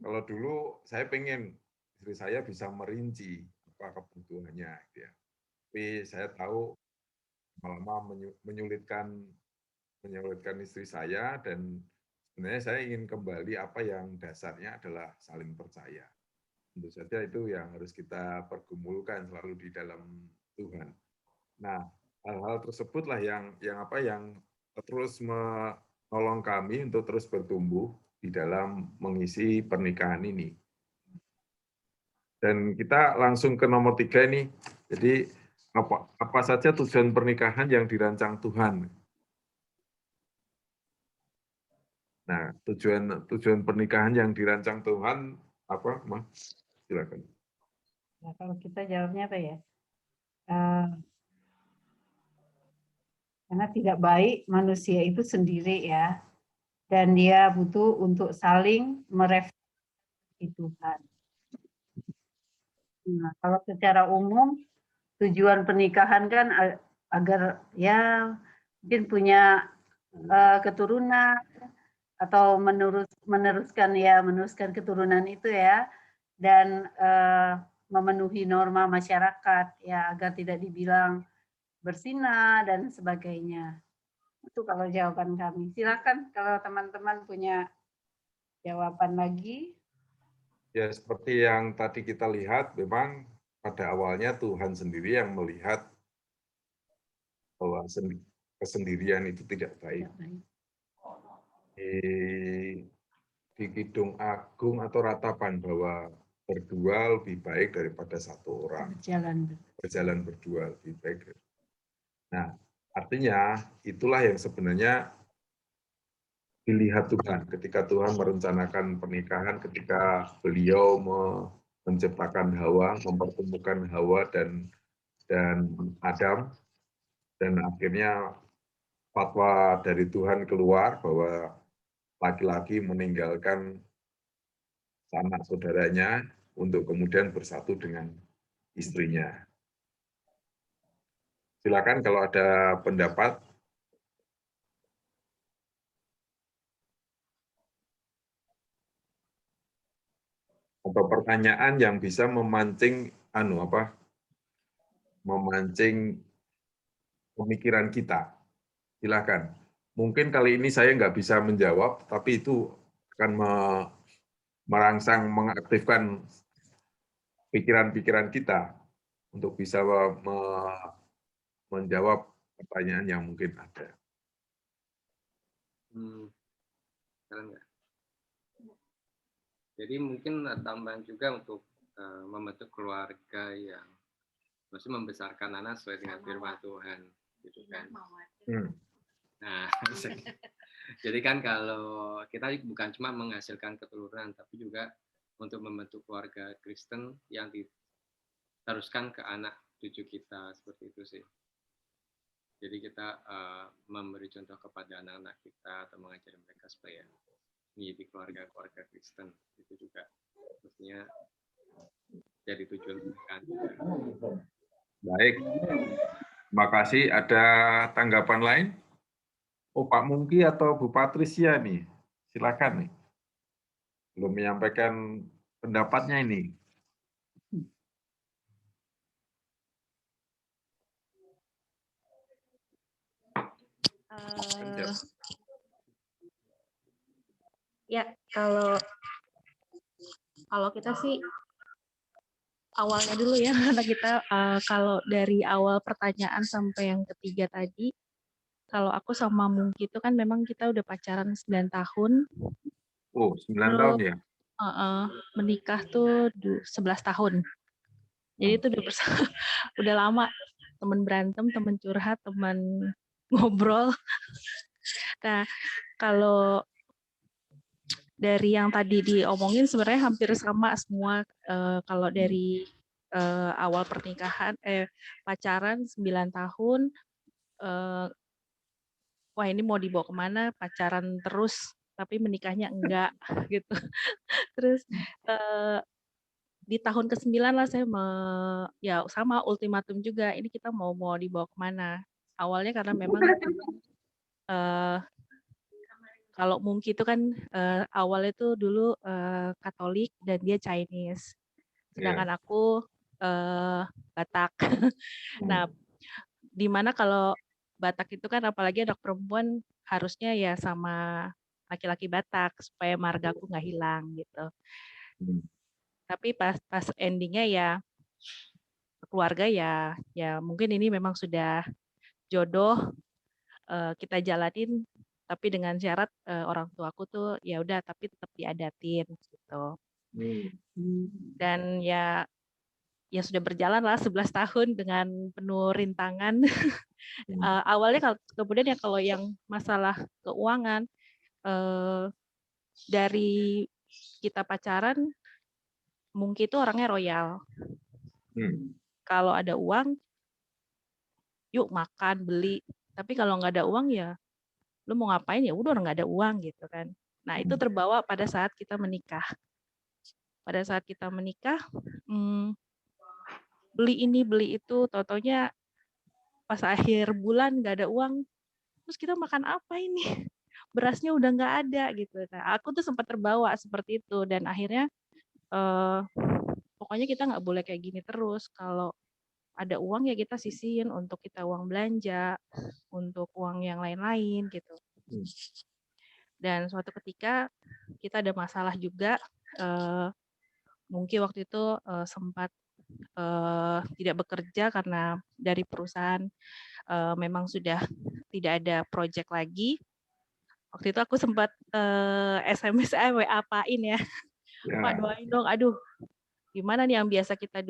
Kalau dulu saya pengen istri saya bisa merinci apa kebutuhannya, gitu ya. Tapi saya tahu lama menyulitkan istri saya, dan sebenarnya saya ingin kembali apa yang dasarnya adalah saling percaya. Tentu saja itu yang harus kita pergumulkan selalu di dalam Tuhan. Nah, hal-hal tersebutlah yang terus menolong kami untuk terus bertumbuh di dalam mengisi pernikahan ini. Dan kita langsung ke nomor 3 ini. Jadi apa saja tujuan pernikahan yang dirancang Tuhan? Nah, tujuan pernikahan yang dirancang Tuhan apa, Mas? Silakan. Nah, kalau kita jawabnya apa ya? Karena tidak baik manusia itu sendiri ya, dan dia butuh untuk saling merefleksi Tuhan. Nah, kalau secara umum tujuan pernikahan kan agar ya mungkin punya keturunan atau meneruskan keturunan itu ya, dan memenuhi norma masyarakat ya, agar tidak dibilang berzina dan sebagainya. Itu kalau jawaban kami. Silakan kalau teman-teman punya jawaban lagi. Ya, seperti yang tadi kita lihat, memang pada awalnya Tuhan sendiri yang melihat bahwa kesendirian itu tidak baik. Di Kidung Agung atau Ratapan bahwa berdua lebih baik daripada satu orang. Berjalan berdua lebih baik. Nah, artinya itulah yang sebenarnya dilihat Tuhan ketika Tuhan merencanakan pernikahan, ketika beliau menciptakan Hawa, mempertemukan Hawa dan Adam, dan akhirnya fatwa dari Tuhan keluar bahwa laki-laki meninggalkan sanak saudaranya untuk kemudian bersatu dengan istrinya. Silakan kalau ada pendapat. Atau pertanyaan yang bisa memancing memancing pemikiran kita. Silakan. Mungkin kali ini saya nggak bisa menjawab, tapi itu akan merangsang, mengaktifkan pikiran-pikiran kita untuk bisa menjawab pertanyaan yang mungkin ada. Jadi mungkin tambahan juga untuk membentuk keluarga yang maksudnya membesarkan anak sesuai dengan firman Tuhan, gitu kan. Nah, jadi kan kalau kita bukan cuma menghasilkan keturunan, tapi juga untuk membentuk keluarga Kristen yang diteruskan ke anak cucu kita, seperti itu sih. Jadi kita memberi contoh kepada anak-anak kita atau mengajari mereka supaya menjadi keluarga Kristen, itu juga maksudnya jadi tujuan pernikahan. Baik, terima kasih. Ada tanggapan lain? Oh, Pak Mungki atau Bu Patricia nih, silakan nih. Belum menyampaikan pendapatnya ini. Ya, kalau kita sih awalnya dulu ya, karena kita kalau dari awal pertanyaan sampai yang ketiga tadi, kalau aku sama Mungki itu kan memang kita udah pacaran 9 tahun. Oh, 9 tahun ya? Menikah tuh 11 tahun. Jadi itu udah lama, teman berantem, teman curhat, teman ngobrol. Nah, kalau dari yang tadi diomongin sebenarnya hampir sama semua. Kalau dari awal pernikahan, pacaran 9 tahun, wah ini mau dibawa kemana, pacaran terus, tapi menikahnya enggak, gitu. Terus di tahun ke-9 lah saya ya sama ultimatum juga, ini kita mau dibawa kemana. Awalnya karena memang kalau Mungki itu kan awalnya itu dulu Katolik dan dia Chinese, sedangkan aku Batak. Nah, dimana kalau Batak itu kan apalagi anak perempuan harusnya ya sama laki-laki Batak supaya margaku nggak hilang gitu. Tapi pas endingnya ya keluarga ya mungkin ini memang sudah jodoh, kita jalanin, tapi dengan syarat orang tuaku tuh ya udah tapi tetap diadatin gitu. Dan ya sudah berjalan lah 11 tahun dengan penuh rintangan. Awalnya kemudian ya kalau yang masalah keuangan, dari kita pacaran mungkin itu orangnya royal. Kalau ada uang, yuk makan, beli. Tapi kalau nggak ada uang ya, lu mau ngapain ya udah nggak ada uang gitu kan. Nah itu terbawa pada saat kita menikah. Pada saat kita menikah, beli ini beli itu, tau-taunya pas akhir bulan nggak ada uang, terus kita makan apa ini? Berasnya udah nggak ada gitu. Nah aku tuh sempat terbawa seperti itu dan akhirnya pokoknya kita nggak boleh kayak gini terus. Kalau ada uang ya kita sisihin untuk kita uang belanja, untuk uang yang lain-lain gitu. Dan suatu ketika kita ada masalah juga, mungkin waktu itu sempat tidak bekerja karena dari perusahaan memang sudah tidak ada project lagi. Waktu itu aku sempat SMS WA-pain ya. Pak doain dong, aduh gimana nih yang biasa kita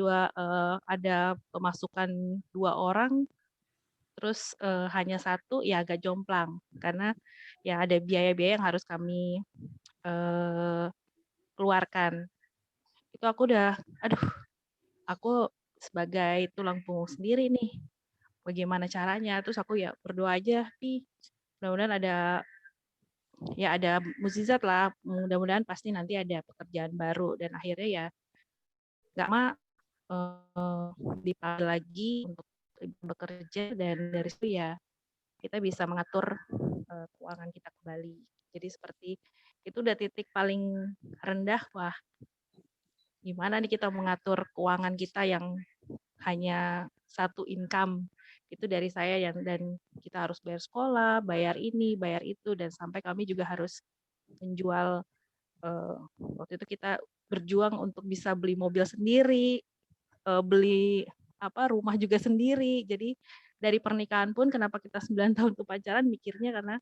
ada pemasukan 2 orang, terus hanya 1 ya agak jomplang karena ya ada biaya-biaya yang harus kami keluarkan. Itu aku udah, aduh aku sebagai tulang punggung sendiri nih, bagaimana caranya? Terus aku ya berdoa aja, mudah-mudahan ada mukjizat lah, mudah-mudahan pasti nanti ada pekerjaan baru dan akhirnya ya nggak lama dipanggil lagi untuk bekerja dan dari situ ya kita bisa mengatur keuangan kita kembali. Jadi seperti itu udah titik paling rendah, wah gimana nih kita mengatur keuangan kita yang hanya 1 income itu dari saya dan kita harus bayar sekolah, bayar ini, bayar itu dan sampai kami juga harus menjual waktu itu kita berjuang untuk bisa beli mobil sendiri, beli rumah juga sendiri. Jadi dari pernikahan pun kenapa kita 9 tahun tuh pacaran mikirnya karena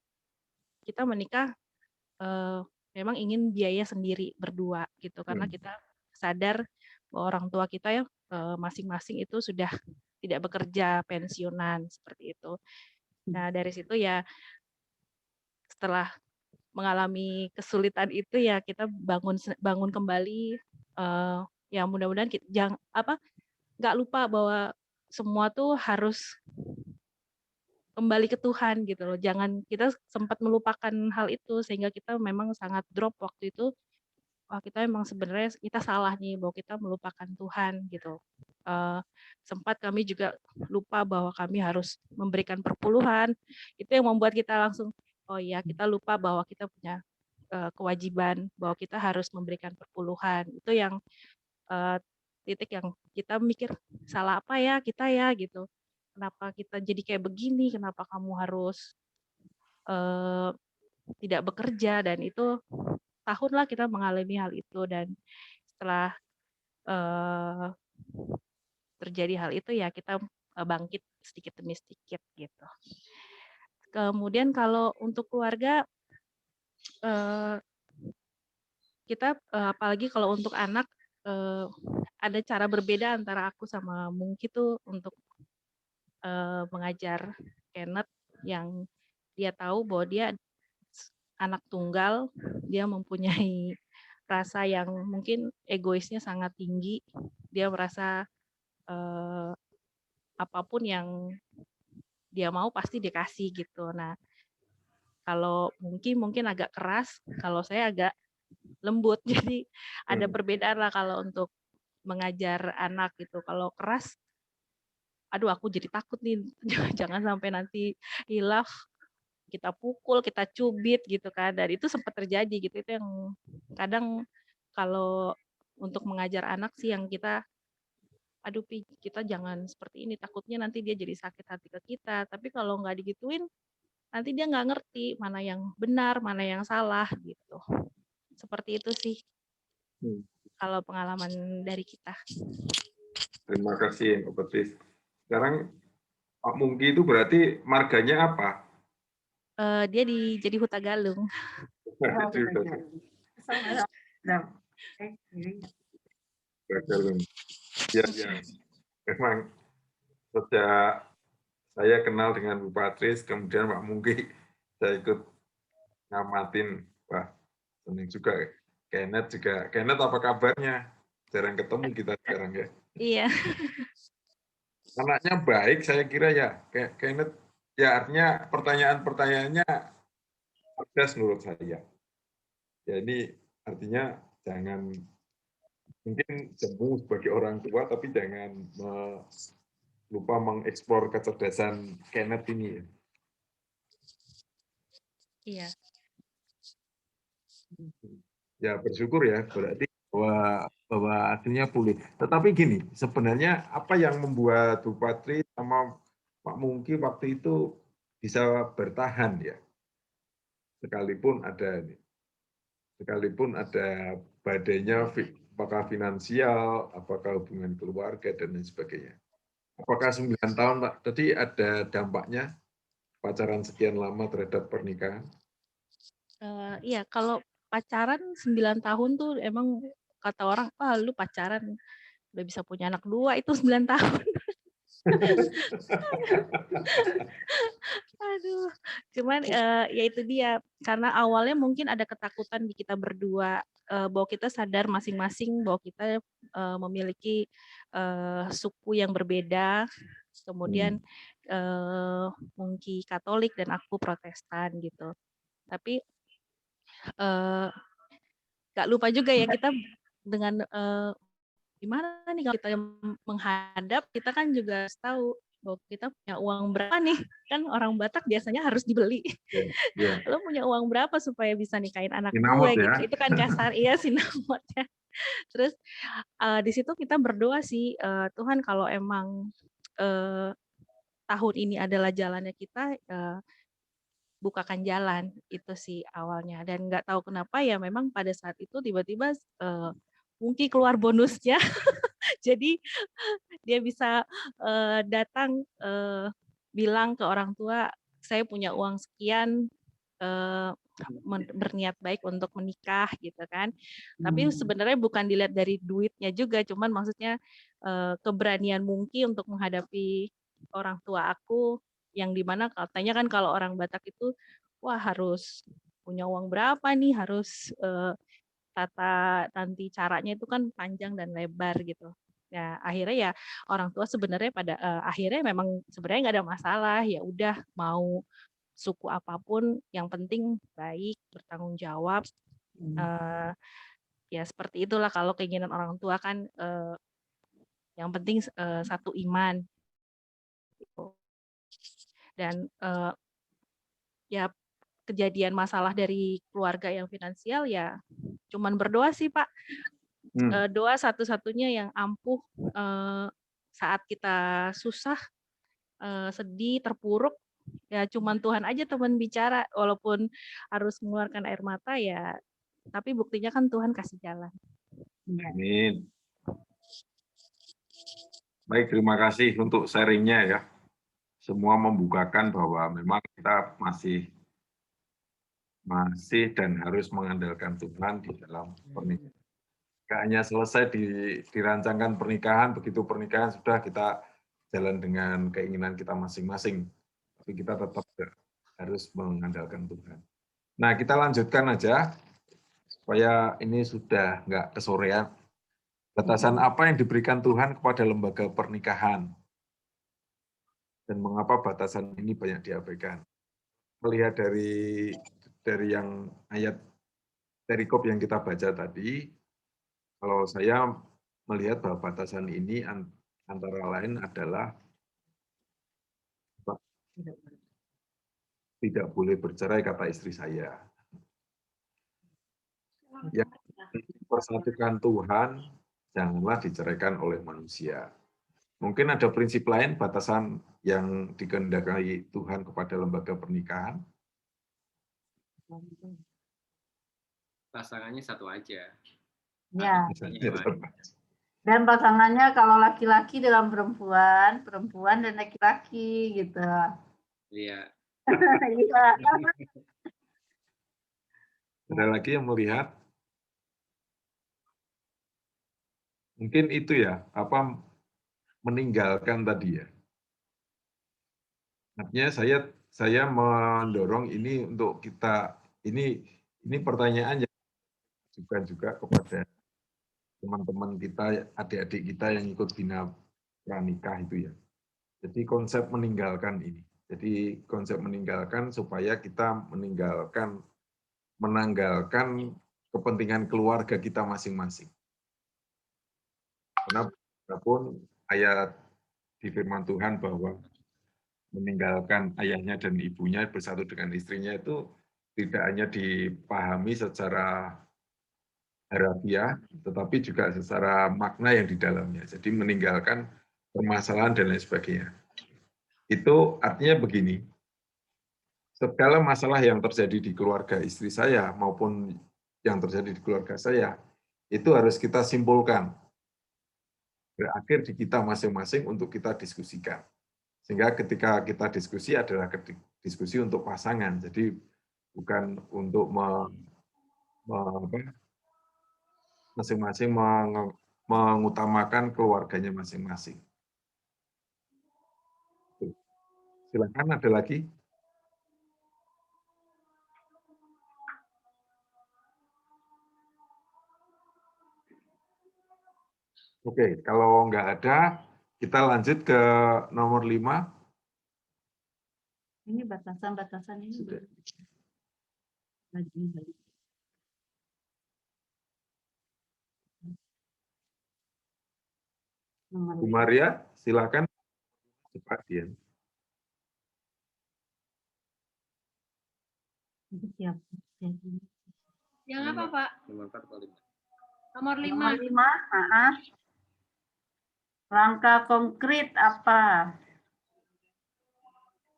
kita menikah memang ingin biaya sendiri berdua gitu karena kita sadar bahwa orang tua kita ya masing-masing itu sudah tidak bekerja, pensiunan seperti itu. Nah dari situ ya setelah mengalami kesulitan itu ya kita bangun kembali, ya mudah-mudahan nggak lupa bahwa semua tuh harus kembali ke Tuhan gitu loh. Jangan kita sempat melupakan hal itu sehingga kita memang sangat drop waktu itu. Wah kita emang sebenarnya kita salah nih bahwa kita melupakan Tuhan gitu. Sempat kami juga lupa bahwa kami harus memberikan perpuluhan. Itu yang membuat kita langsung, oh iya kita lupa bahwa kita punya kewajiban bahwa kita harus memberikan perpuluhan. Itu yang titik yang kita mikir salah apa ya kita ya gitu. Kenapa kita jadi kayak begini? Kenapa kamu harus tidak bekerja? Dan itu tahun lah kita mengalami hal itu dan setelah terjadi hal itu ya kita bangkit sedikit demi sedikit gitu. Kemudian kalau untuk keluarga kita apalagi kalau untuk anak ada cara berbeda antara aku sama Mungki tuh untuk mengajar Kenneth yang dia tahu bahwa dia anak tunggal, dia mempunyai rasa yang mungkin egoisnya sangat tinggi, dia merasa apapun yang dia mau pasti dikasih gitu. Nah, kalau mungkin agak keras, kalau saya agak lembut. Jadi ada perbedaan lah kalau untuk mengajar anak gitu. Kalau keras, aduh aku jadi takut nih, jangan sampai nanti hilaf, kita pukul, kita cubit gitu kan. Dan itu sempat terjadi gitu. Itu yang kadang kalau untuk mengajar anak sih yang kita, aduh Pi, kita jangan seperti ini, takutnya nanti dia jadi sakit hati ke kita. Tapi kalau nggak digituin, nanti dia nggak ngerti mana yang benar, mana yang salah gitu. Seperti itu sih kalau pengalaman dari kita. Terima kasih, Mbak Betis. Sekarang Pak Mungki itu berarti marganya apa? Dia jadi Huta Galung. Ya, ya. Memang sejak saya kenal dengan Bu Patris, kemudian Pak Mungki, saya ikut ngamatin. Wah, senang juga. Kenneth juga. Kenneth apa kabarnya? Jarang ketemu kita sekarang ya. Iya. Anaknya baik, saya kira ya. Kenneth, ya artinya pertanyaan-pertanyaannya cerdas menurut saya. Ya ini artinya jangan, mungkin jemu sebagai orang tua, tapi jangan lupa mengeksplor kecerdasan Kenneth ini. Iya. Ya bersyukur ya, berarti bahwa hasilnya pulih. Tetapi gini, sebenarnya apa yang membuat Bu Patri sama Pak Mungki waktu itu bisa bertahan ya, sekalipun ada badainya, apakah finansial, apakah hubungan keluarga dan lain sebagainya. Apakah 9 tahun Pak, tadi ada dampaknya pacaran sekian lama terhadap pernikahan? Iya, kalau pacaran 9 tahun tuh emang kata orang, wah lu pacaran udah bisa punya anak 2 itu 9 tahun. Aduh, cuman ya itu dia, karena awalnya mungkin ada ketakutan di kita berdua, bahwa kita sadar masing-masing bahwa kita memiliki suku yang berbeda, kemudian Mungki Katolik dan aku Protestan gitu. Tapi gak lupa juga ya kita dengan gimana nih kalau kita menghadap, kita kan juga harus tahu bahwa kita punya uang berapa nih, kan orang Batak biasanya harus dibeli. Yeah. Lo punya uang berapa supaya bisa nikahin anak Sinamot gue ya? gitu. Itu kan kasar, iya sinamotnya. Terus di situ kita berdoa sih, Tuhan kalau emang tahun ini adalah jalannya kita, bukakan jalan, itu sih awalnya. Dan nggak tahu kenapa ya memang pada saat itu tiba-tiba mungkin keluar bonusnya. Jadi dia bisa datang bilang ke orang tua, saya punya uang sekian, berniat baik untuk menikah gitu kan. Tapi sebenarnya bukan dilihat dari duitnya juga, cuman maksudnya keberanian Mungki untuk menghadapi orang tua aku, yang dimana katanya kan kalau orang Batak itu wah harus punya uang berapa nih, harus tata nanti caranya itu kan panjang dan lebar gitu. Ya akhirnya ya orang tua sebenarnya pada akhirnya memang sebenarnya nggak ada masalah, ya udah mau suku apapun yang penting baik, bertanggung jawab. Ya seperti itulah kalau keinginan orang tua kan, yang penting satu iman gitu. Dan ya kejadian masalah dari keluarga yang finansial ya cuman berdoa sih Pak. Doa satu-satunya yang ampuh saat kita susah, sedih, terpuruk, ya cuman Tuhan aja teman bicara, walaupun harus mengeluarkan air mata ya, tapi buktinya kan Tuhan kasih jalan. Amin. Baik, terima kasih untuk sharingnya ya. Semua membukakan bahwa memang kita masih dan harus mengandalkan Tuhan di dalam pernikahan. Gak hanya selesai dirancangkan pernikahan, begitu pernikahan sudah kita jalan dengan keinginan kita masing-masing. Tapi kita tetap harus mengandalkan Tuhan. Nah, kita lanjutkan aja, supaya ini sudah nggak kesorean. Batasan apa yang diberikan Tuhan kepada lembaga pernikahan? Dan mengapa batasan ini banyak diabaikan? Melihat dari yang ayat perikop yang kita baca tadi, kalau saya melihat bahwa batasan ini antara lain adalah tidak boleh bercerai, kata istri saya. Yang persatukan Tuhan, janganlah diceraikan oleh manusia. Mungkin ada prinsip lain, batasan yang dikehendaki Tuhan kepada lembaga pernikahan. Pasangannya satu aja. Ya. Pasangannya lain. Dan pasangannya kalau laki-laki dengan perempuan, perempuan dan laki-laki gitu. Iya. Iya. Ada lagi yang melihat? Mungkin itu ya, apa meninggalkan tadi ya. Artinya saya mendorong ini untuk kita, ini pertanyaan yang juga kepada teman-teman kita, adik-adik kita yang ikut bina pranikah itu ya. Jadi konsep meninggalkan ini. Jadi konsep meninggalkan supaya kita menanggalkan kepentingan keluarga kita masing-masing. Karena walaupun ayat di firman Tuhan bahwa meninggalkan ayahnya dan ibunya bersatu dengan istrinya itu tidak hanya dipahami secara harafiah, tetapi juga secara makna yang di dalamnya. Jadi meninggalkan permasalahan dan lain sebagainya. Itu artinya begini, segala masalah yang terjadi di keluarga istri saya maupun yang terjadi di keluarga saya, itu harus kita simpulkan. Berakhir di kita masing-masing untuk kita diskusikan. Sehingga ketika kita diskusi adalah diskusi untuk pasangan, jadi bukan untuk masing-masing mengutamakan keluarganya masing-masing. Silakan, ada lagi? Oke, kalau nggak ada, kita lanjut ke nomor 5. Ini batasan-batasan ini. Sudah. Bu Maria, silakan. Cepat, Dian. Yang apa, Pak? Nomor 4 atau 5? Nomor 5. Nomor 5. Langkah konkret apa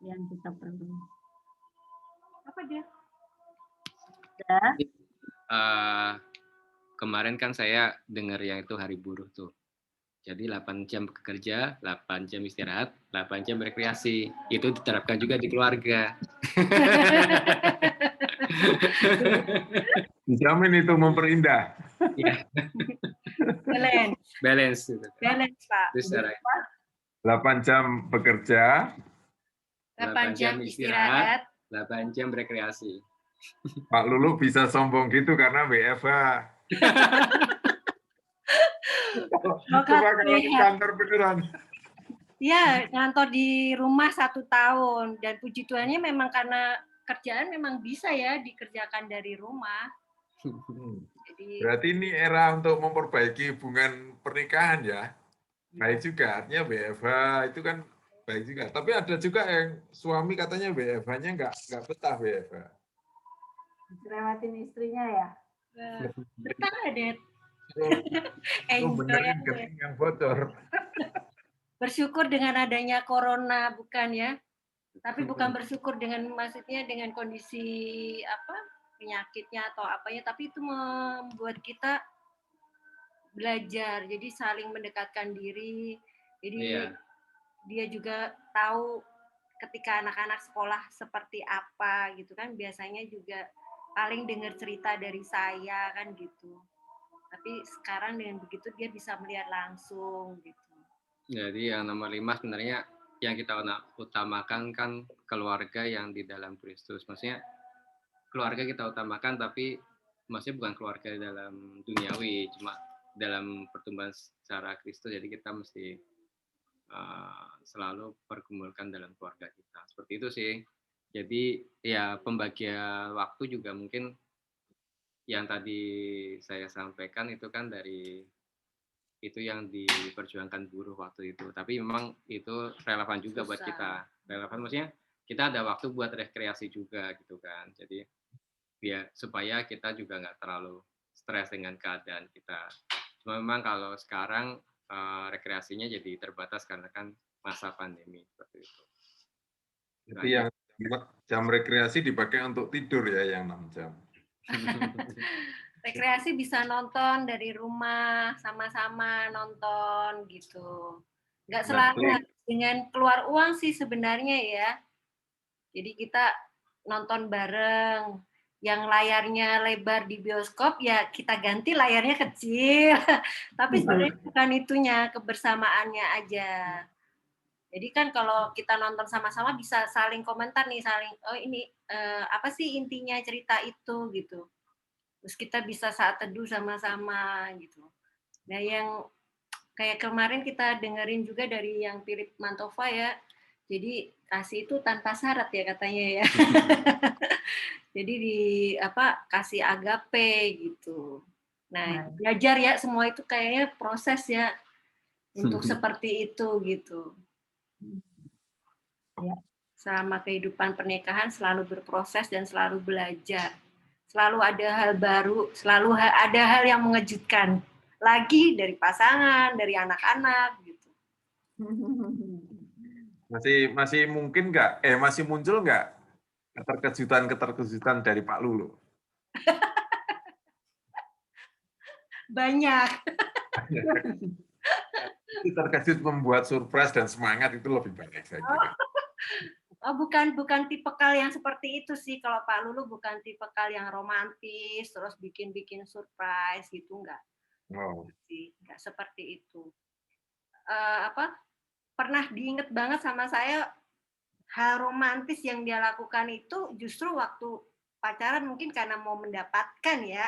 yang kita perlu? Apa dia? Kemarin kan saya dengar yang itu hari buruh tuh. Jadi 8 jam bekerja, 8 jam istirahat, 8 jam rekreasi. Itu diterapkan juga di keluarga. Dijamin itu memperindah. Ya. Balance. Balance, Pak. Itu secara 8 jam bekerja, 8 jam istirahat, 8 jam rekreasi. Pak Lulu bisa sombong gitu karena WFH. Coba kalau di kantor beneran. Ya, ngantor di rumah 1 tahun. Dan puji Tuhannya memang karena kerjaan memang bisa ya dikerjakan dari rumah. Jadi, berarti ini era untuk memperbaiki hubungan pernikahan ya. Baik juga, artinya WFH itu kan baik juga. Tapi ada juga yang suami katanya WFH-nya nggak betah WFH. Lewatin istrinya ya? betah deh. Benerin kening yang bocor. Bersyukur dengan adanya corona, bukan ya? Tapi bukan bersyukur dengan maksudnya dengan kondisi apa penyakitnya atau apanya, tapi itu membuat kita belajar, jadi saling mendekatkan diri. Jadi dia juga tahu ketika anak-anak sekolah seperti apa gitu kan, biasanya juga paling dengar cerita dari saya kan gitu. Tapi sekarang dengan begitu dia bisa melihat langsung gitu. Jadi yang nomor 5 sebenarnya yang kita utamakan kan keluarga yang di dalam Kristus. Maksudnya keluarga kita utamakan, tapi maksudnya bukan keluarga dalam duniawi, cuma dalam pertumbuhan secara Kristus. Jadi kita mesti selalu pergumulkan dalam keluarga kita. Seperti itu sih. Jadi ya pembagian waktu juga mungkin yang tadi saya sampaikan itu kan dari itu yang diperjuangkan buruh waktu itu. Tapi memang itu relevan juga buat kita. Relevan maksudnya kita ada waktu buat rekreasi juga gitu kan. Jadi biar supaya kita juga nggak terlalu stres dengan keadaan kita. Cuma memang kalau sekarang rekreasinya jadi terbatas karena kan masa pandemi seperti itu. Jadi yang jam rekreasi dipakai untuk tidur ya, yang 6 jam. Rekreasi bisa nonton dari rumah, sama-sama nonton gitu. Nggak selalu dengan keluar uang sih sebenarnya ya. Jadi kita nonton bareng. Yang layarnya lebar di bioskop ya kita ganti layarnya kecil. Tapi sebenarnya bukan itunya, kebersamaannya aja. Jadi kan kalau kita nonton sama-sama bisa saling komentar nih, saling oh ini apa sih intinya cerita itu gitu. Terus kita bisa saat teduh sama-sama gitu. Nah yang kayak kemarin kita dengerin juga dari yang Philip Mantova ya. Jadi kasih itu tanpa syarat ya katanya ya. Jadi kasih agape gitu. Nah belajar ya semua itu kayaknya proses ya untuk seperti itu gitu. Ya. Selama kehidupan pernikahan selalu berproses dan selalu belajar. Selalu ada hal baru, selalu ada hal yang mengejutkan. Lagi dari pasangan, dari anak-anak gitu. Masih mungkin nggak? Masih muncul nggak keterkejutan dari Pak Lulu? Banyak. Terkejut membuat surprise dan semangat itu lebih banyak saya kira. Oh, bukan tipikal yang seperti itu sih. Kalau Pak Lulu bukan tipikal yang romantis, terus bikin surprise gitu, enggak. Wow. Enggak seperti itu. Pernah diinget banget sama saya hal romantis yang dia lakukan itu justru waktu pacaran mungkin karena mau mendapatkan ya.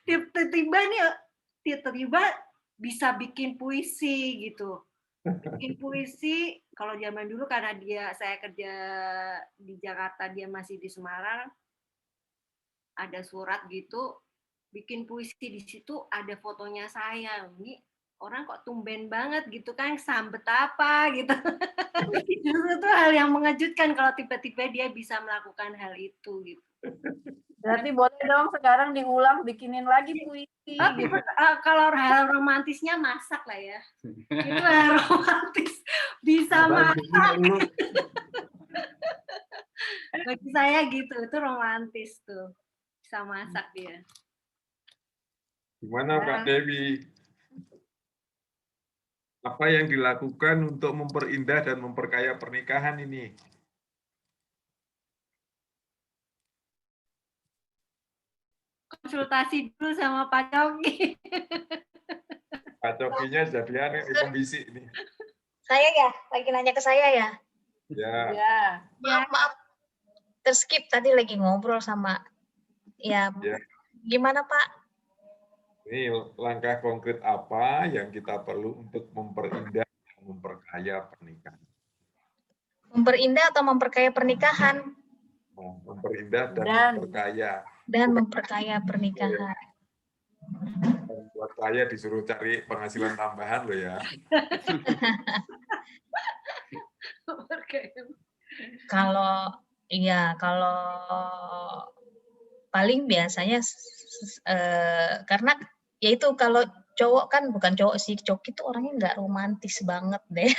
Tiba-tiba bisa bikin puisi gitu. Bikin puisi kalau zaman dulu karena saya kerja di Jakarta, dia masih di Semarang, ada surat gitu, bikin puisi di situ ada fotonya saya. Ini orang kok tumben banget gitu kan, sambet apa gitu. Justru itu hal yang mengejutkan kalau tiba-tiba dia bisa melakukan hal itu gitu. Berarti boleh dong sekarang diulang, bikinin lagi puisi. Gitu. Kalau hal romantisnya masak lah ya. Itu hal romantis. Bisa masak. Bagi saya gitu, itu romantis tuh. Bisa masak dia. Gimana Kak Dewi? Apa yang dilakukan untuk memperindah dan memperkaya pernikahan ini? Konsultasi dulu sama Pak Coki. Pak Cokinya jadinya pembisik ini. Saya ya, lagi nanya ke saya ya. Ya. Maaf. Terskip tadi lagi ngobrol sama ya. Gimana Pak? Ini langkah konkret apa yang kita perlu untuk memperindah dan memperkaya pernikahan? Memperindah atau memperkaya pernikahan? Memperindah dan memperkaya. Dan memperkaya pernikahan. Buat saya disuruh cari penghasilan tambahan loh ya. Kalau paling biasanya karena ya itu kalau cowok kan bukan cowok sih, Coki itu orangnya nggak romantis banget deh.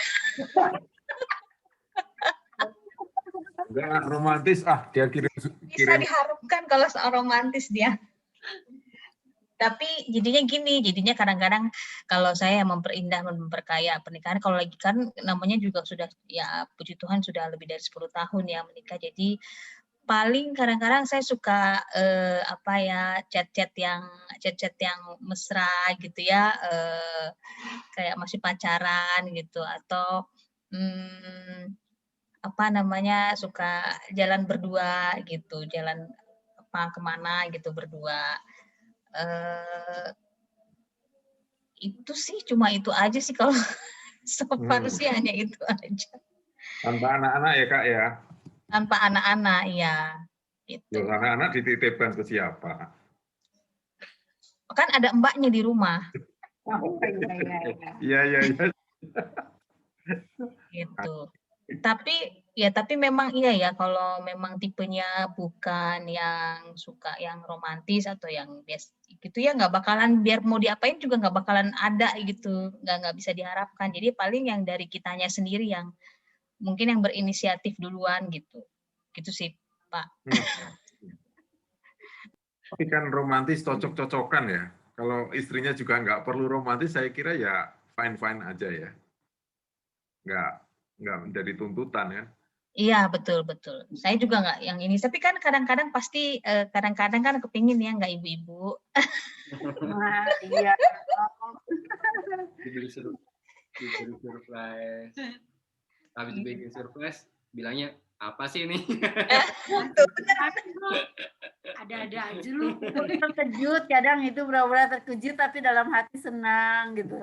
Enggak romantis, dia kirim. Bisa diharapkan kalau soal romantis dia. Tapi jadinya kadang-kadang kalau saya memperindah dan memperkaya pernikahan, kalau lagi kan namanya juga sudah ya puji Tuhan sudah lebih dari 10 tahun ya menikah, jadi paling kadang-kadang saya suka chat-chat yang mesra gitu ya, kayak masih pacaran gitu, atau suka jalan berdua gitu, jalan kemana gitu berdua. Itu sih cuma itu aja sih kalau sopan sih hanya itu aja. Tanpa anak-anak ya Kak ya? Tanpa anak-anak ya. Gitu. Anak-anak dititipkan ke siapa? Kan ada mbaknya di rumah. Iya. Gitu. Tapi memang iya ya, kalau memang tipenya bukan yang suka yang romantis atau yang biasa gitu ya, nggak bakalan, biar mau diapain juga nggak bakalan ada gitu, nggak bisa diharapkan. Jadi paling yang dari kitanya sendiri yang mungkin yang berinisiatif duluan gitu sih Pak. Tapi kan romantis cocok-cocokan ya. Kalau istrinya juga nggak perlu romantis, saya kira ya fine-fine aja ya. Nggak menjadi tuntutan kan. Iya, betul. Saya juga nggak yang ini. Tapi kan kadang-kadang pasti, kadang-kadang kan kepingin ya nggak ibu-ibu. Nah, iya. Diberi surprise. Habis dibikin surprise, bilangnya apa sih ini? Ada-ada aja lu. Terkejut, kadang itu benar-benar terkejut tapi dalam hati senang gitu.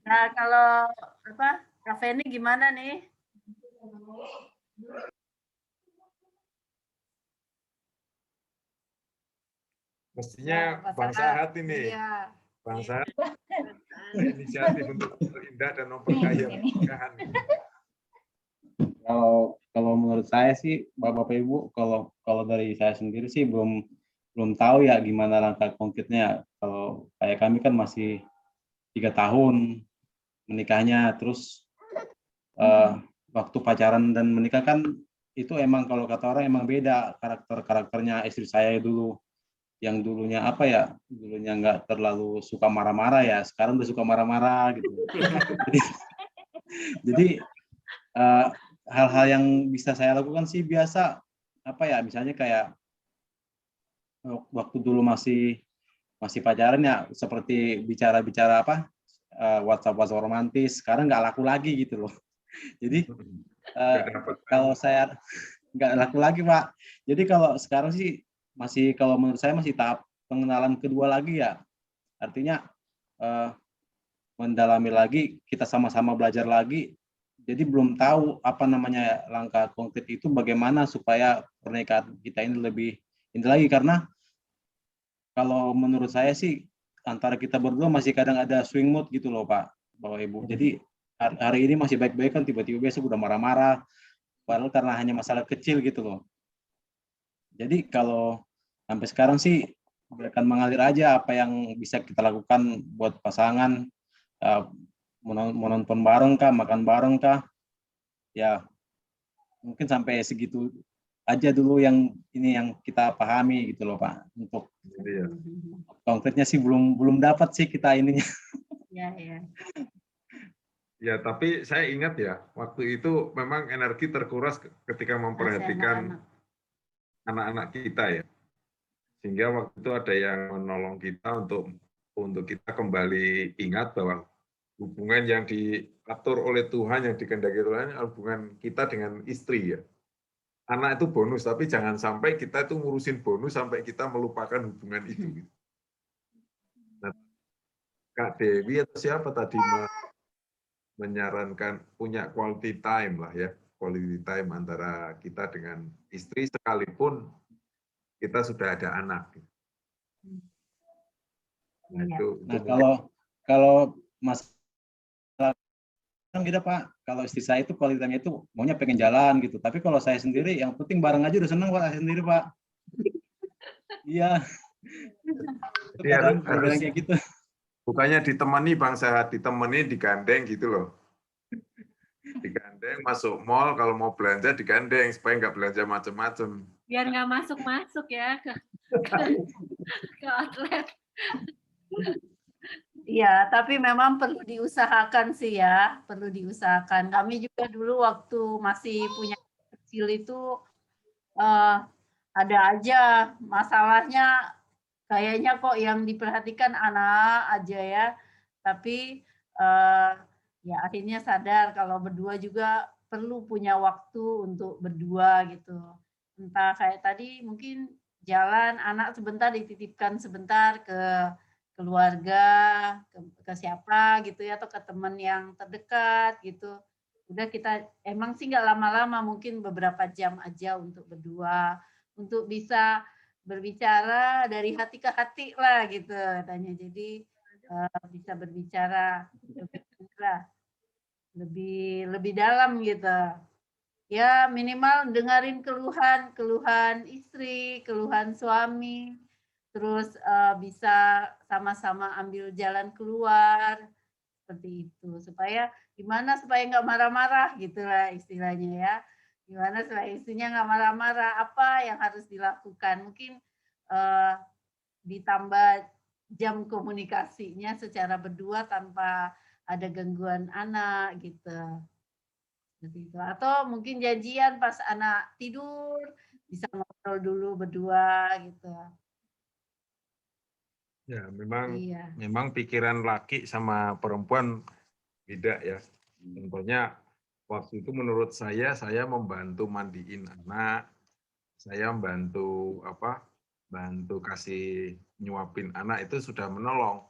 Nah, kalau Kak Feni gimana nih? Mestinya Bang Sahat ini. Iya. Bang Sahat inisiatif untuk berindah dan memperkaya pernikahan. Kalau menurut saya sih, Bapak Ibu, kalau dari saya sendiri sih belum tahu ya gimana langkah konkretnya. Kalau kayak kami kan masih 3 tahun menikahnya, terus waktu pacaran dan menikah kan itu emang kalau kata orang emang beda karakternya istri saya dulu. Yang dulunya dulunya nggak terlalu suka marah-marah ya, sekarang udah suka marah-marah gitu. Jadi hal-hal yang bisa saya lakukan sih biasa misalnya kayak waktu dulu masih pacaran ya, seperti bicara WhatsApp romantis, sekarang nggak laku lagi gitu loh. Jadi kalau saya nggak laku lagi Pak. Jadi kalau sekarang sih kalau menurut saya masih tahap pengenalan kedua lagi ya. Artinya mendalami lagi, kita sama-sama belajar lagi. Jadi belum tahu langkah konkret itu bagaimana supaya pernikahan kita ini lebih ini lagi, karena kalau menurut saya sih antara kita berdua masih kadang ada swing mood gitu loh Pak, Bapak Ibu. Jadi hari ini masih baik-baik kan, tiba-tiba besok udah marah-marah, padahal karena hanya masalah kecil gitu loh. Jadi kalau sampai sekarang sih biarkan mengalir aja, apa yang bisa kita lakukan buat pasangan, menonton bareng kah, makan bareng kah, ya mungkin sampai segitu aja dulu yang kita pahami gitu loh Pak. Untuk konkretnya sih belum dapat sih kita ininya. Ya, tapi saya ingat ya, waktu itu memang energi terkuras ketika memperhatikan anak-anak kita ya. Sehingga waktu itu ada yang menolong kita untuk kita kembali ingat bahwa hubungan yang diatur oleh Tuhan, yang dikehendaki Tuhan, hubungan kita dengan istri ya. Anak itu bonus, tapi jangan sampai kita itu ngurusin bonus sampai kita melupakan hubungan itu. Nah, Kak Dewi atau siapa tadi menyarankan punya quality time lah ya, quality time antara kita dengan istri sekalipun kita sudah ada anak. Nah, kalau masalah beda Pak, kalau istri saya itu quality time-nya itu maunya pengen jalan gitu, tapi kalau saya sendiri yang penting bareng aja udah seneng Pak, saya sendiri Pak. Iya. Harus kayak gitu. Bukannya ditemani Bang Sahat, ditemani digandeng gitu loh. Digandeng masuk mall, kalau mau belanja digandeng supaya nggak belanja macam-macam. Biar nggak masuk ya ke outlet. Iya, tapi memang perlu diusahakan sih ya, perlu diusahakan. Kami juga dulu waktu masih punya kecil itu ada aja masalahnya, kayaknya kok yang diperhatikan anak aja ya. Tapi ya akhirnya sadar kalau berdua juga perlu punya waktu untuk berdua gitu. Entah kayak tadi mungkin jalan, anak sebentar dititipkan sebentar ke keluarga, ke siapa gitu ya, atau ke teman yang terdekat gitu. Udah kita emang sih nggak lama-lama, mungkin beberapa jam aja untuk berdua, untuk bisa berbicara dari hati ke hati lah gitu katanya. Jadi bisa berbicara lebih dalam gitu. Ya minimal dengerin keluhan istri, keluhan suami, terus bisa sama-sama ambil jalan keluar seperti itu, supaya gimana supaya nggak marah-marah gitulah istilahnya ya. Gimana supaya istrinya nggak marah-marah, apa yang harus dilakukan, mungkin ditambah jam komunikasinya secara berdua tanpa ada gangguan anak gitu. Seperti itu. Atau mungkin janjian pas anak tidur bisa ngobrol dulu berdua gitu. Ya, memang Iya. memang pikiran laki sama perempuan beda ya. Contohnya waktu itu menurut saya membantu mandiin anak, saya bantu kasih nyuapin anak itu sudah menolong.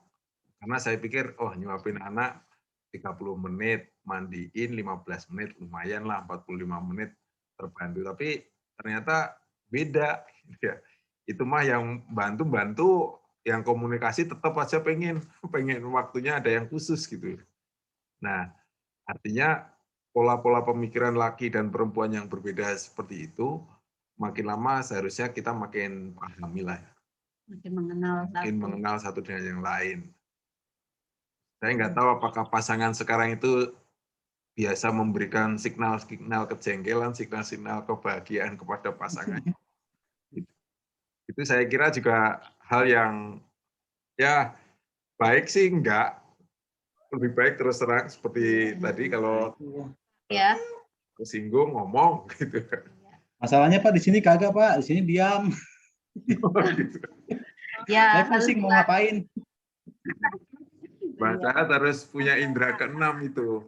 Karena saya pikir, oh nyuapin anak 30 menit, mandiin 15 menit, lumayan lah 45 menit terbantu. Tapi ternyata beda. Ya. Itu mah yang bantu-bantu, yang komunikasi tetap aja pengen waktunya ada yang khusus gitu. Nah, artinya pola-pola pemikiran laki dan perempuan yang berbeda seperti itu, makin lama seharusnya kita makin pahami lah. Makin mengenal satu dengan yang lain. Saya nggak tahu apakah pasangan sekarang itu biasa memberikan signal-signal kejengkelan, signal-signal kebahagiaan kepada pasangannya. Itu saya kira juga hal yang ya baik sih enggak. Lebih baik terus terang seperti tadi kalau ya kesinggung ngomong gitu. Masalahnya Pak di sini kagak Pak, di sini diam. Ya, saya pusing mau ngapain. Baca harus punya indera keenam itu.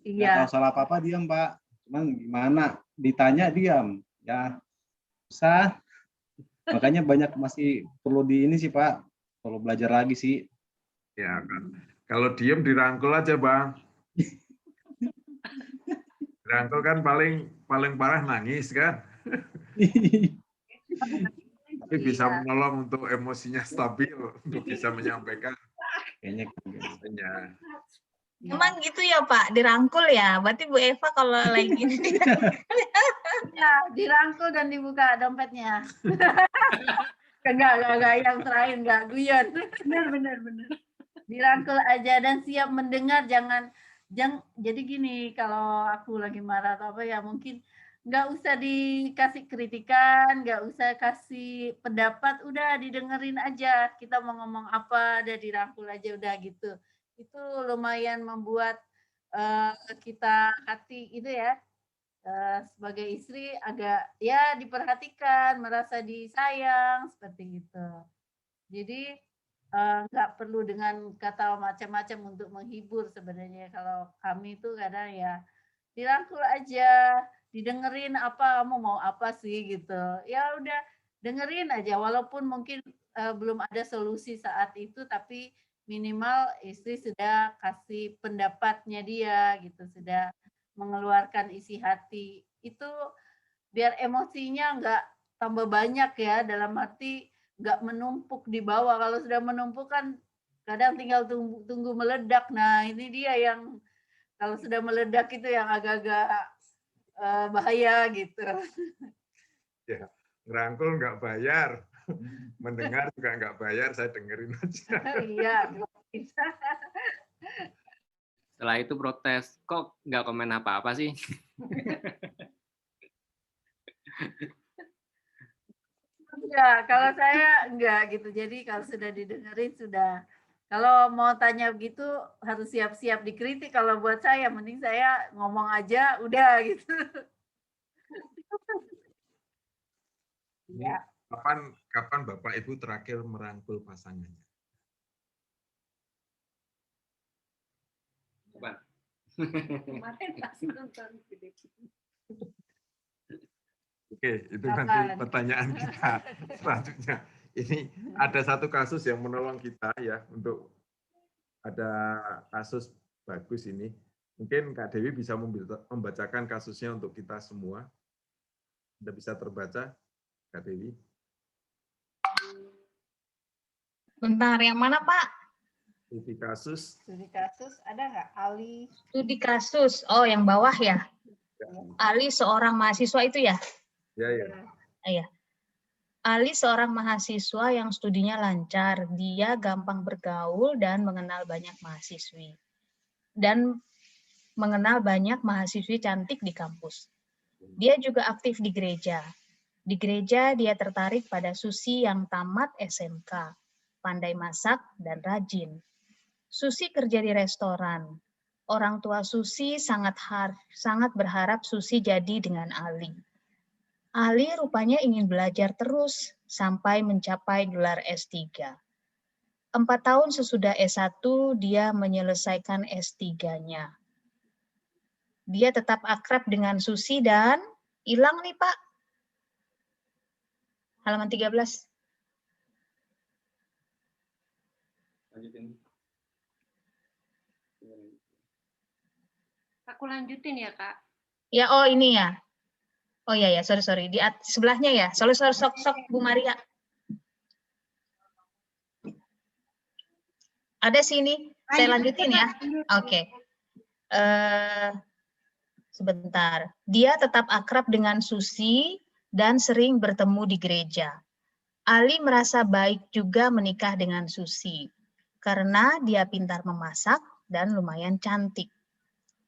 Iya. Nggak tahu salah apa-apa diam Pak. Cuman gimana ditanya diam. Ya susah. Makanya banyak masih perlu di ini sih Pak. Perlu belajar lagi sih. Ya kan. Kalau diam dirangkul aja Bang. Dirangkul kan paling parah nangis kan. Tapi bisa menolong untuk emosinya stabil, untuk bisa menyampaikan. Kayaknya. Emang gitu ya Pak, dirangkul ya? Berarti Bu Eva kalau lagi ini. Ya, dirangkul dan dibuka dompetnya. Enggak, yang terakhir enggak guyon. Benar. Dirangkul aja dan siap mendengar, jangan jadi gini, kalau aku lagi marah atau apa ya mungkin nggak usah dikasih kritikan, nggak usah kasih pendapat, udah didengerin aja. Kita mau ngomong apa, udah dirangkul aja udah gitu. Itu lumayan membuat kita hati itu ya sebagai istri agak ya diperhatikan, merasa disayang seperti itu. Jadi nggak perlu dengan kata macam-macam untuk menghibur sebenarnya. Kalau kami itu kadang ya dirangkul aja, didengerin apa kamu mau apa sih gitu. Ya udah dengerin aja walaupun mungkin belum ada solusi saat itu, tapi minimal istri sudah kasih pendapatnya dia gitu, sudah mengeluarkan isi hati. Itu biar emosinya nggak tambah banyak ya, dalam arti nggak menumpuk di bawah. Kalau sudah menumpuk kan kadang tinggal tunggu meledak. Nah ini dia yang kalau sudah meledak itu yang agak-agak bahaya gitu. Ya, ngerangkul nggak bayar, mendengar juga nggak bayar, saya dengerin aja. Iya, bisa. Setelah itu protes, kok nggak komen apa-apa sih? Enggak, kalau saya enggak gitu. Jadi kalau sudah didengerin sudah. Kalau mau tanya begitu harus siap-siap dikritik. Kalau buat saya mending saya ngomong aja udah gitu. Ya. Kapan Bapak Ibu terakhir merangkul pasangannya? Kemarin pas nonton video. Oke, itu nanti pertanyaan kita selanjutnya. Ini ada satu kasus yang menolong kita ya untuk ada kasus bagus ini. Mungkin Kak Dewi bisa membacakan kasusnya untuk kita semua. Sudah bisa terbaca, Kak Dewi? Bentar, yang mana Pak? Studi kasus. Studi kasus ada nggak Ali? Studi kasus. Oh, yang bawah ya. Ali seorang mahasiswa itu ya? Ya, ya. Iya. Ali seorang mahasiswa yang studinya lancar. Dia gampang bergaul dan mengenal banyak mahasiswi. Dan mengenal banyak mahasiswi cantik di kampus. Dia juga aktif di gereja. Di gereja dia tertarik pada Susi yang tamat SMK, pandai masak dan rajin. Susi kerja di restoran. Orang tua Susi sangat berharap Susi jadi dengan Ali. Ali rupanya ingin belajar terus sampai mencapai gelar S3. 4 tahun sesudah S1 dia menyelesaikan S3-nya. Dia tetap akrab dengan Susi dan hilang nih Pak. Halaman 13. Lanjutin. Aku lanjutin ya, Kak. Ya, oh ini ya. Oh iya ya, sorry. Di sebelahnya ya. Sorry, sok Bu Maria. Ada sini. Saya lanjutin ya. Oke. Sebentar. Dia tetap akrab dengan Susi dan sering bertemu di gereja. Ali merasa baik juga menikah dengan Susi karena dia pintar memasak dan lumayan cantik.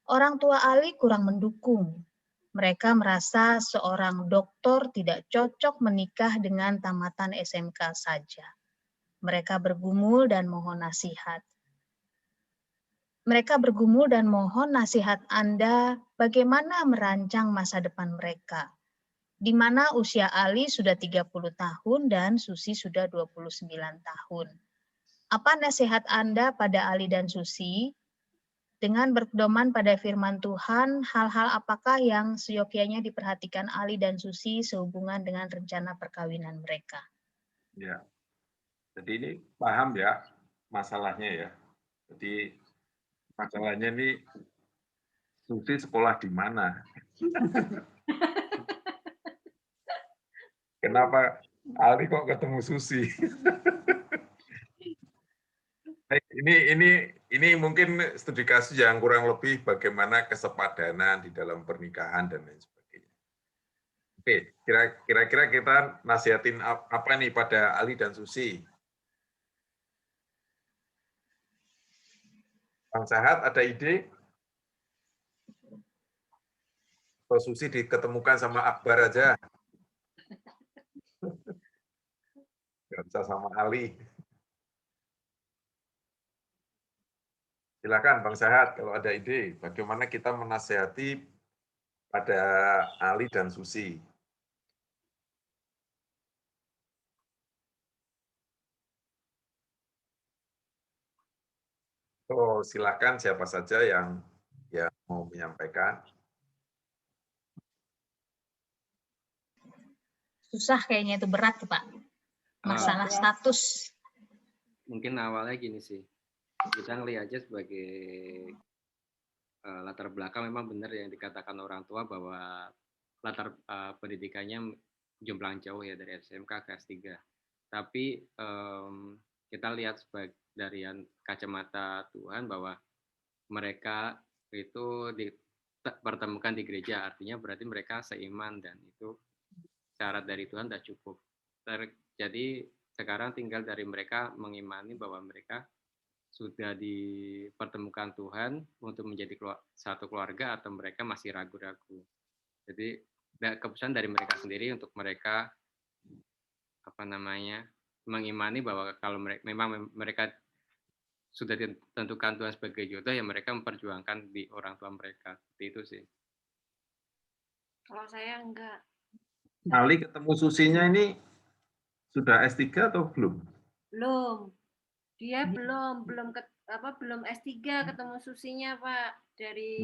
Orang tua Ali kurang mendukung. Mereka merasa seorang dokter tidak cocok menikah dengan tamatan SMK saja. Mereka bergumul dan mohon nasihat. Anda bagaimana merancang masa depan mereka, di mana usia Ali sudah 30 tahun dan Susi sudah 29 tahun. Apa nasihat Anda pada Ali dan Susi? Dengan berpedoman pada firman Tuhan, hal-hal apakah yang seyogyanya diperhatikan Ali dan Susi sehubungan dengan rencana perkawinan mereka? Ya. Jadi ini paham ya masalahnya ya. Jadi masalahnya ini Susi sekolah di mana? Kenapa Ali kok ketemu Susi? Ini mungkin studi kasus yang kurang lebih bagaimana kesepadanan di dalam pernikahan dan lain sebagainya. Oke, kira-kira kita nasihatin apa nih pada Ali dan Susi? Bang Sahat ada ide? Atau Susi diketemukan sama Akbar aja? Nggak bisa sama Ali. Silakan Bang Sahat kalau ada ide bagaimana kita menasihati pada Ali dan Susi. Oh, silakan siapa saja yang mau menyampaikan. Susah kayaknya itu, berat Pak. Masalah status. Mungkin awalnya gini sih. Kita ngelihat aja sebagai latar belakang memang benar yang dikatakan orang tua bahwa latar pendidikannya jomplang jauh ya dari SMK ke S3. Tapi kita lihat dari kacamata Tuhan bahwa mereka itu dipertemukan di gereja, artinya berarti mereka seiman dan itu syarat dari Tuhan sudah cukup. Jadi sekarang tinggal dari mereka mengimani bahwa mereka sudah dipertemukan Tuhan untuk menjadi satu keluarga atau mereka masih ragu-ragu. Jadi keputusan dari mereka sendiri untuk mereka mengimani bahwa kalau memang mereka sudah ditentukan Tuhan sebagai jodoh, ya mereka memperjuangkan di orang tua mereka. Seperti itu sih. Kalau saya enggak. Ali ketemu Susinya ini sudah S3 atau belum? Belum. Dia belum S3 ketemu Susinya, Pak. Dari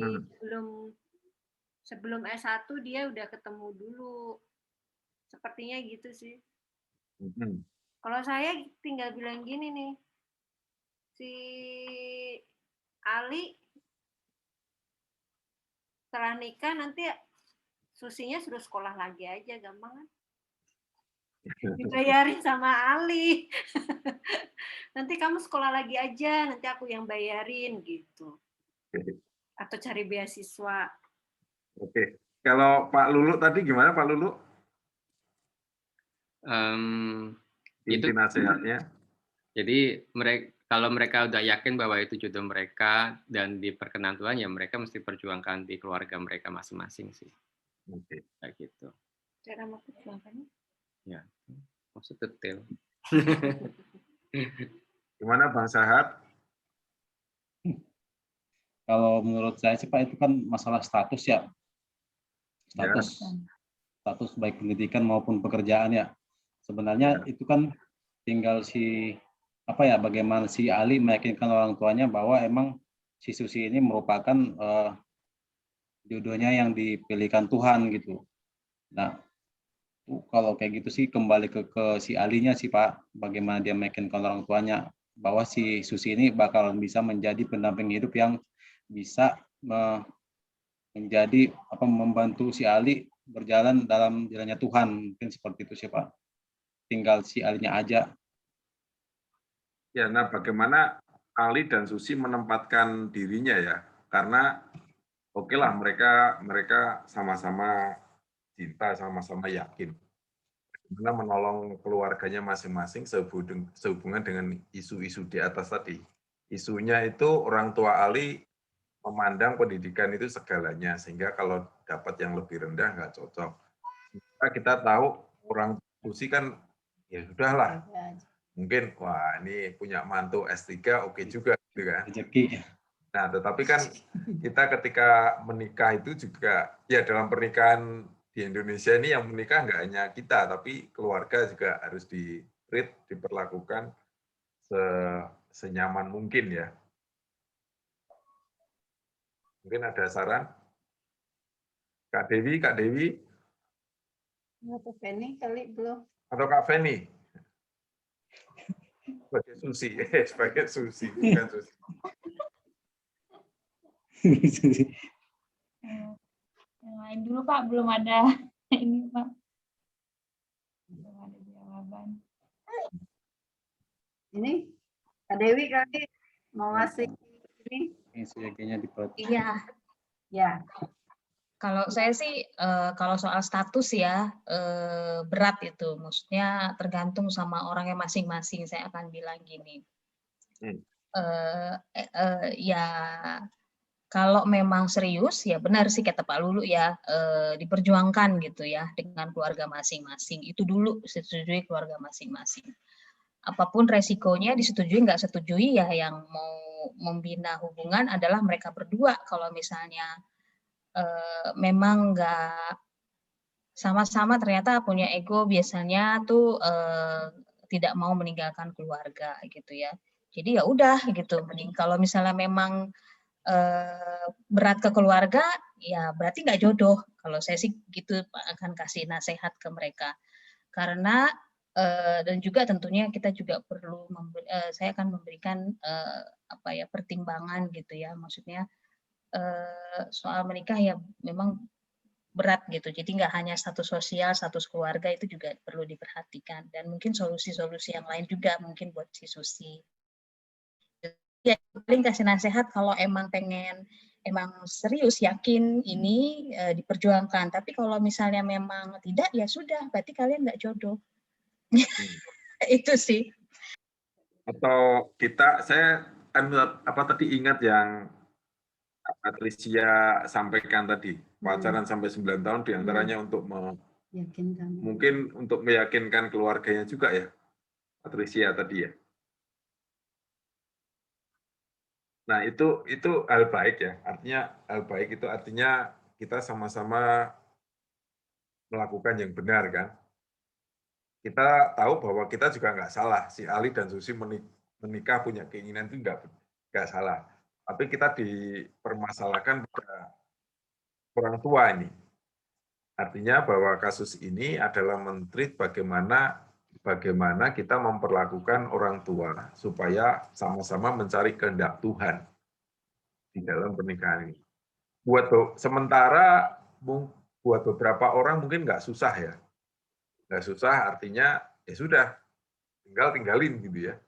sebelum S1 dia udah ketemu dulu. Sepertinya gitu sih. Kalau saya tinggal bilang gini nih. Si Ali setelah nikah nanti Susinya suruh sekolah lagi aja, gampang kan? Dibayarin sama Ali. Nanti kamu sekolah lagi aja, nanti aku yang bayarin gitu. Atau cari beasiswa. Oke. Kalau Pak Lulu tadi gimana Pak Lulu? Itu Inti nasihatnya. Jadi kalau mereka udah yakin bahwa itu jodoh mereka dan diperkenan Tuhan, ya mereka mesti perjuangkan di keluarga mereka masing-masing sih. Oke. Kayak gitu. Cara memperjuangkannya? Ya, maksud detail. Gimana Bang Sahat? Kalau menurut saya sih Pak, itu kan masalah status ya. Status baik pendidikan maupun pekerjaan ya. Sebenarnya itu kan tinggal bagaimana si Ali meyakinkan orang tuanya bahwa emang si Susi ini merupakan jodohnya yang dipilihkan Tuhan gitu. Nah, kalau kayak gitu sih kembali ke si Alinya sih Pak, bagaimana dia meyakinkan orang tuanya bahwa si Susi ini bakal bisa menjadi pendamping hidup yang bisa menjadi membantu si Ali berjalan dalam jalannya Tuhan. Mungkin seperti itu sih Pak. Tinggal si Alinya aja. Ya, nah bagaimana Ali dan Susi menempatkan dirinya ya? Karena oke lah mereka sama-sama cinta, sama-sama yakin. Bagaimana menolong keluarganya masing-masing sehubungan dengan isu-isu di atas tadi. Isunya itu orang tua Ali memandang pendidikan itu segalanya, sehingga kalau dapat yang lebih rendah nggak cocok. Kita tahu orang Susi kan ya sudahlah, mungkin wah ini punya mantu S3 oke juga gitu kan. Nah, tetapi kan kita ketika menikah itu juga ya dalam pernikahan di Indonesia ini yang menikah nggak hanya kita, tapi keluarga juga harus diperlakukan senyaman mungkin ya. Mungkin ada saran? Kak Dewi? Atau Feni kali belum? Atau Kak Feni? Sebagai Susi, bukan Susi. Yang lain dulu Pak, belum ada ini Pak. Belum ada jawaban. Ini Kak Dewi kali mau ngasih ini? Iya. Ya. Kalau saya sih, kalau soal status ya, berat itu. Maksudnya tergantung sama orangnya masing-masing. Saya akan bilang gini. Ya, kalau memang serius, ya benar sih kata Pak Lulu ya, diperjuangkan gitu ya dengan keluarga masing-masing. Itu dulu disetujui keluarga masing-masing. Apapun resikonya disetujui nggak setujui ya, yang mau membina hubungan adalah mereka berdua. Kalau misalnya memang nggak sama-sama ternyata punya ego, biasanya tuh tidak mau meninggalkan keluarga gitu ya. Jadi ya udah gitu. Mending kalau misalnya memang berat ke keluarga, ya berarti nggak jodoh. Kalau saya sih gitu akan kasih nasihat ke mereka. Karena dan juga tentunya kita juga perlu saya akan memberikan pertimbangan gitu ya. Maksudnya soal menikah ya memang berat gitu. Jadi nggak hanya status sosial, status keluarga itu juga perlu diperhatikan. Dan mungkin solusi-solusi yang lain juga mungkin buat si Susi. Ya paling kasih nasihat kalau emang serius yakin ini diperjuangkan. Tapi kalau misalnya memang tidak ya sudah, berarti kalian nggak jodoh. Itu sih. Atau saya tadi ingat yang Patricia sampaikan tadi, pacaran sampai 9 tahun diantaranya untuk mungkin untuk meyakinkan keluarganya juga ya, Patricia tadi ya. Nah itu hal baik ya, artinya hal baik itu artinya kita sama-sama melakukan yang benar kan. Kita tahu bahwa kita juga nggak salah, si Ali dan Susi menikah punya keinginan itu nggak salah. Tapi kita dipermasalahkan pada orang tua ini. Artinya bahwa kasus ini adalah men-treat bagaimana kita memperlakukan orang tua supaya sama-sama mencari kehendak Tuhan di dalam pernikahan ini. Sementara buat beberapa orang mungkin nggak susah ya. Nggak susah artinya ya sudah, tinggalin gitu ya.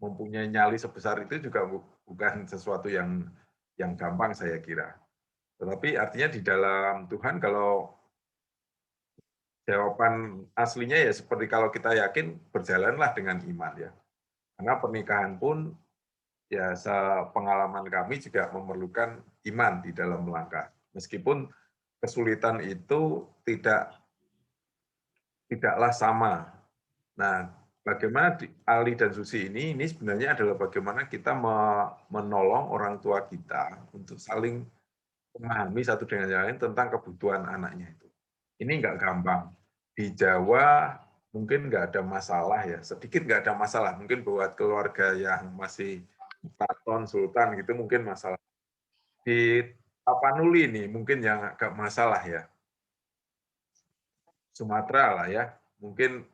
Mempunyai nyali sebesar itu juga bukan sesuatu yang gampang saya kira. Tetapi artinya di dalam Tuhan kalau jawaban aslinya ya seperti kalau kita yakin berjalanlah dengan iman ya. Karena pernikahan pun ya sepengalaman kami juga memerlukan iman di dalam melangkah. Meskipun kesulitan itu tidaklah sama. Nah, bagaimana Ali dan Susi ini sebenarnya adalah bagaimana kita menolong orang tua kita untuk saling memahami satu dengan yang lain tentang kebutuhan anaknya itu. Ini nggak gampang. Di Jawa mungkin nggak ada masalah ya, sedikit nggak ada masalah. Mungkin buat keluarga yang masih Keraton, Sultan gitu mungkin masalah. Di Tapanuli nih mungkin yang agak masalah ya. Sumatera lah ya, mungkin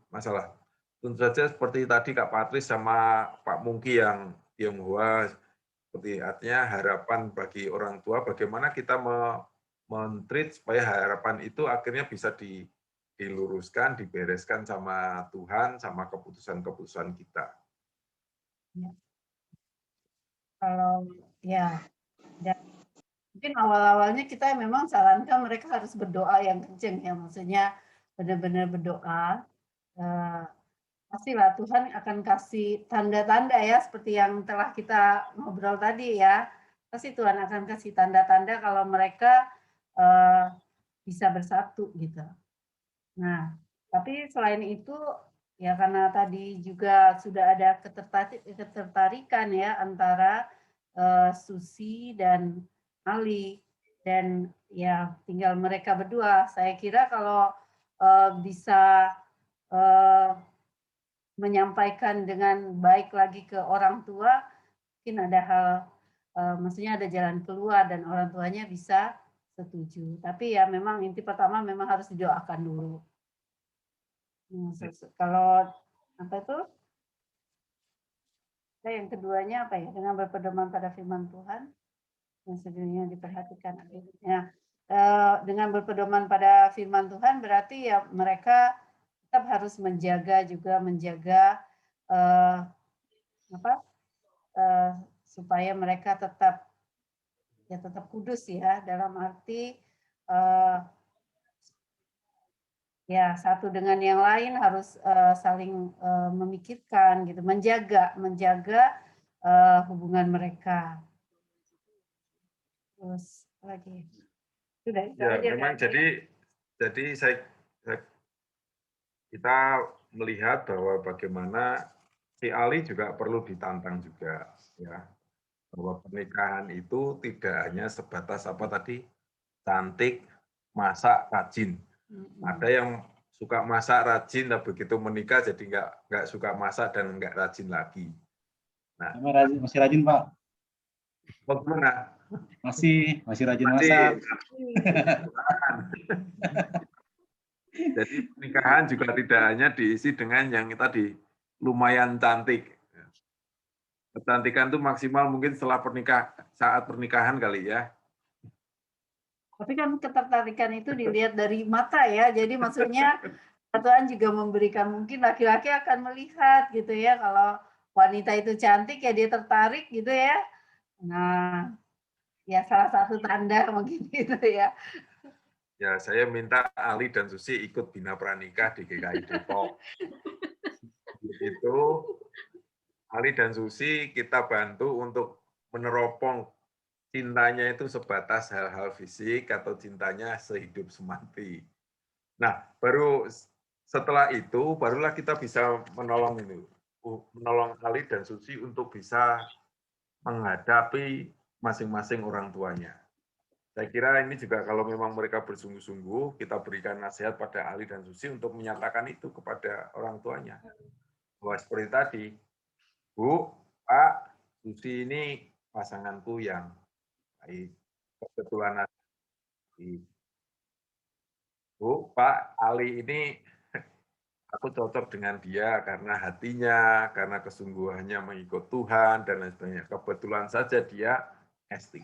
masalah. Tentu saja seperti tadi Kak Patris sama Pak Mungki yang Tionghoa, seperti artinya harapan bagi orang tua, bagaimana kita men-treat supaya harapan itu akhirnya bisa diluruskan, dibereskan sama Tuhan, sama keputusan-keputusan kita. Ya. Kalau ya, dan mungkin awal-awalnya kita memang sarankan mereka harus berdoa yang kenceng ya, maksudnya benar-benar berdoa. Pastilah Tuhan akan kasih tanda-tanda ya, seperti yang telah kita ngobrol tadi ya. Pasti Tuhan akan kasih tanda-tanda kalau mereka bisa bersatu gitu. Nah, tapi selain itu ya karena tadi juga sudah ada ketertarikan ya antara Susi dan Ali, dan ya tinggal mereka berdua. Saya kira kalau bisa menyampaikan dengan baik lagi ke orang tua, mungkin ada hal, maksudnya ada jalan keluar dan orang tuanya bisa setuju. Tapi ya memang inti pertama memang harus didoakan dulu. Kalau apa itu? Yang keduanya apa ya? Dengan berpedoman pada firman Tuhan yang sebenarnya diperhatikan. Ya, dengan berpedoman pada firman Tuhan berarti ya mereka tetap harus menjaga supaya mereka tetap kudus ya, dalam arti ya satu dengan yang lain harus saling memikirkan gitu, menjaga hubungan mereka. Terus lagi sudah ya memang kan? jadi kita melihat bahwa bagaimana si Ali juga perlu ditantang juga ya, bahwa pernikahan itu tidak hanya sebatas apa tadi, cantik, masak, rajin. Ada yang suka masak, rajin, tapi begitu menikah jadi nggak suka masak dan nggak rajin lagi. Nah, masih rajin Pak. Bagaimana? Masih rajin masak. Jadi pernikahan juga tidak hanya diisi dengan yang tadi lumayan cantik. Kecantikan itu maksimal mungkin saat pernikahan kali ya. Tapi kan ketertarikan itu dilihat dari mata ya. Jadi maksudnya Tuhan juga memberikan, mungkin laki-laki akan melihat gitu ya, kalau wanita itu cantik ya dia tertarik gitu ya. Nah, ya salah satu tanda mungkin gitu ya. Ya, saya minta Ali dan Susi ikut Bina Pranikah di GKI Depok. Itu Ali dan Susi kita bantu untuk meneropong cintanya itu sebatas hal-hal fisik atau cintanya sehidup semati. Nah, baru setelah itu barulah kita bisa menolong Ali dan Susi untuk bisa menghadapi masing-masing orang tuanya. Saya kira ini juga kalau memang mereka bersungguh-sungguh, kita berikan nasihat pada Ali dan Susi untuk menyatakan itu kepada orang tuanya. Bahwa seperti tadi, Bu, Pak, Susi ini pasanganku yang baik. Kebetulan Bu, Pak, Ali ini aku cocok dengan dia karena hatinya, karena kesungguhannya mengikut Tuhan, dan lain sebagainya. Kebetulan saja dia S3.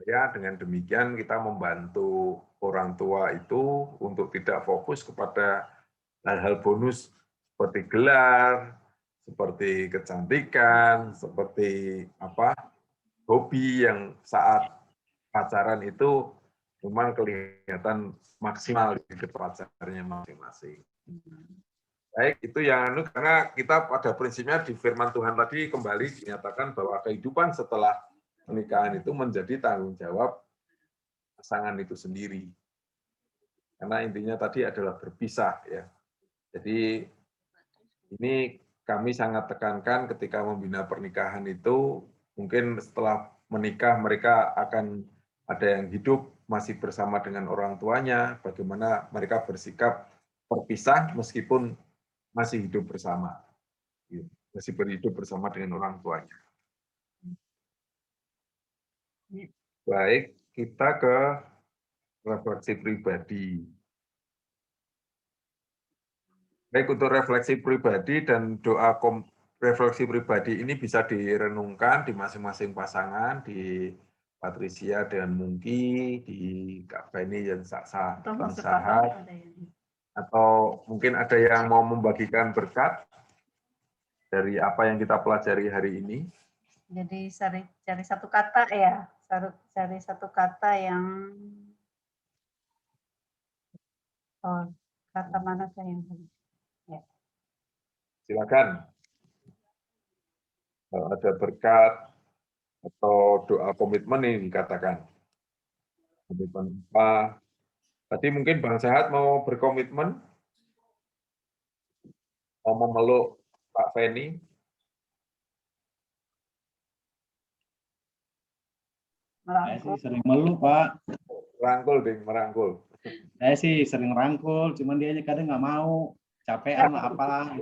Ya, dengan demikian kita membantu orang tua itu untuk tidak fokus kepada hal-hal bonus seperti gelar, seperti kecantikan, seperti hobi yang saat pacaran itu memang kelihatan maksimal di hidup pacarnya masing-masing. Baik, itu yang karena kita pada prinsipnya di firman Tuhan tadi kembali dinyatakan bahwa kehidupan setelah pernikahan itu menjadi tanggung jawab pasangan itu sendiri. Karena intinya tadi adalah berpisah ya. Jadi ini kami sangat tekankan ketika membina pernikahan itu mungkin setelah menikah mereka akan ada yang hidup masih bersama dengan orang tuanya, bagaimana mereka bersikap berpisah meskipun masih hidup bersama. Masih berhidup bersama dengan orang tuanya. Baik, kita ke refleksi pribadi. Baik, untuk refleksi pribadi dan doa refleksi pribadi ini bisa direnungkan di masing-masing pasangan, di Patricia dan Mungki, di Kak Beni dan Sang Sahat, atau mungkin ada yang mau membagikan berkat dari apa yang kita pelajari hari ini. Jadi cari satu kata ya, cari satu kata yang kata mana saya yang ya. Silakan. Kalau ada berkat atau doa komitmen ini dikatakan. Komitmen apa? Tadi mungkin Bang Sahat mau berkomitmen, mau memeluk Pak Feni. Saya sih sering meluk, Pak. Merangkul, Ding, merangkul. Saya sih sering rangkul, cuman dia kadang nggak mau, capean lah apalah.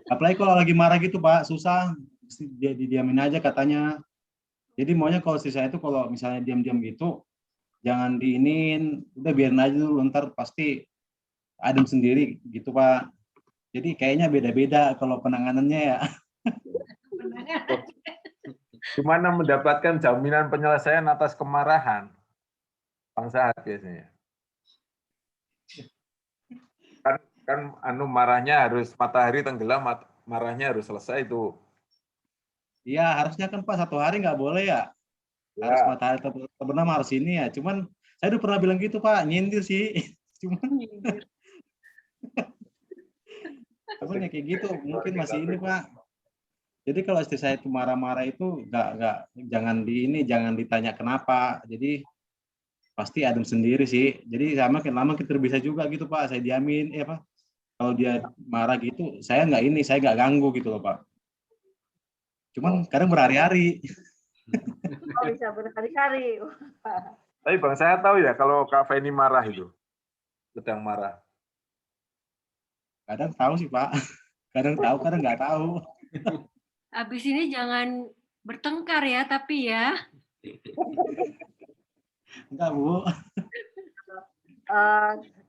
Apalagi kalau lagi marah gitu, Pak, susah. Dia didiamin aja katanya. Jadi maunya kalau si saya itu kalau misalnya diam-diam gitu, jangan diinin, udah biarin aja dulu, ntar pasti adem sendiri gitu, Pak. Jadi kayaknya beda-beda kalau penanganannya ya. Gimana mendapatkan jaminan penyelesaian atas kemarahan? Bang Sahat biasanya. Kan marahnya harus matahari tenggelam, marahnya harus selesai itu. Iya, harusnya kan Pak 1 hari nggak boleh ya. Harus matahari terbenam harus ini ya. Cuman saya udah pernah bilang gitu Pak, nyindir sih. Cuman ya kayak gitu, mungkin masih ini Pak. Jadi kalau istri saya itu marah-marah itu jangan ditanya kenapa. Jadi pasti adem sendiri sih. Jadi sama lama kita bisa juga gitu Pak. Saya diamin, kalau dia marah gitu, saya nggak ganggu gitu loh Pak. Cuman kadang berhari-hari. Oh, bisa berhari-hari. Tapi Bang, saya tahu ya kalau Kak Feni marah itu, sedang marah. Kadang tahu sih Pak. Kadang tahu, kadang nggak tahu. Habis ini jangan bertengkar ya, tapi ya. Enggak, Bu.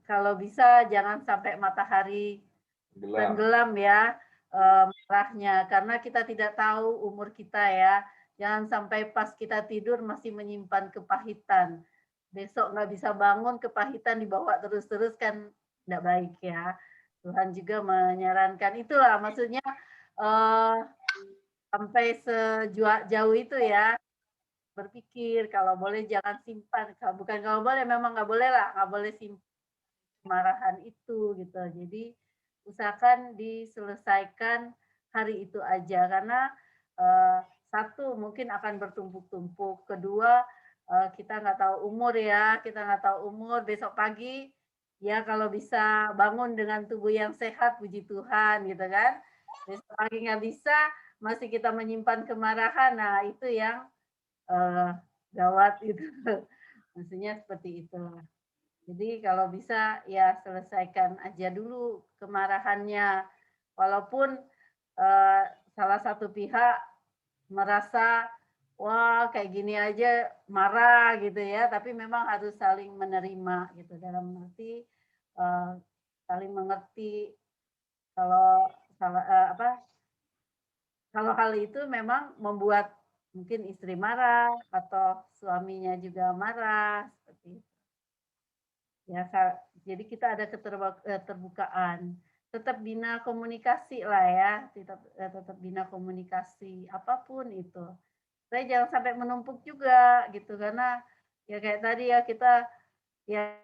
Kalau bisa jangan sampai matahari tenggelam ya marahnya, karena kita tidak tahu umur kita ya. Jangan sampai pas kita tidur masih menyimpan kepahitan. Besok nggak bisa bangun, kepahitan dibawa terus-terus kan nggak baik ya. Tuhan juga menyarankan itulah maksudnya sampai sejauh itu ya, berpikir kalau boleh jangan simpan, kalau boleh memang nggak boleh lah, nggak boleh simpan kemarahan itu gitu. Jadi usahakan diselesaikan hari itu aja, karena satu mungkin akan bertumpuk-tumpuk, kedua kita nggak tahu umur ya, besok pagi ya kalau bisa bangun dengan tubuh yang sehat, puji Tuhan gitu kan. Besok pagi nggak bisa, masih kita menyimpan kemarahan, nah itu yang gawat itu. Maksudnya seperti itu. Jadi kalau bisa ya selesaikan aja dulu kemarahannya. Walaupun salah satu pihak merasa wah kayak gini aja marah gitu ya, tapi memang harus saling menerima gitu, dalam arti saling mengerti kalau kalau hal itu memang membuat mungkin istri marah atau suaminya juga marah seperti itu. Ya, jadi kita ada keterbukaan. Tetap bina komunikasi lah ya, tetap bina komunikasi apapun itu. Saya jangan sampai menumpuk juga gitu, karena ya kayak tadi ya kita ya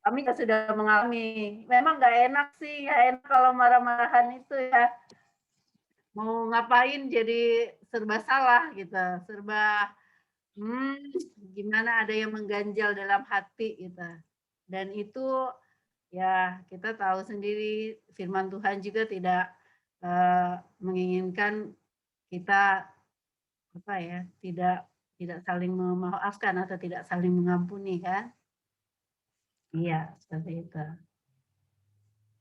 kami juga sudah mengalami. Memang nggak enak sih, nggak enak kalau marah-marahan itu ya. Mau ngapain jadi serba salah gitu, serba gimana ada yang mengganjal dalam hati gitu. Dan itu ya kita tahu sendiri firman Tuhan juga tidak menginginkan kita apa ya, tidak saling memaafkan atau tidak saling mengampuni kan? Iya, seperti itu.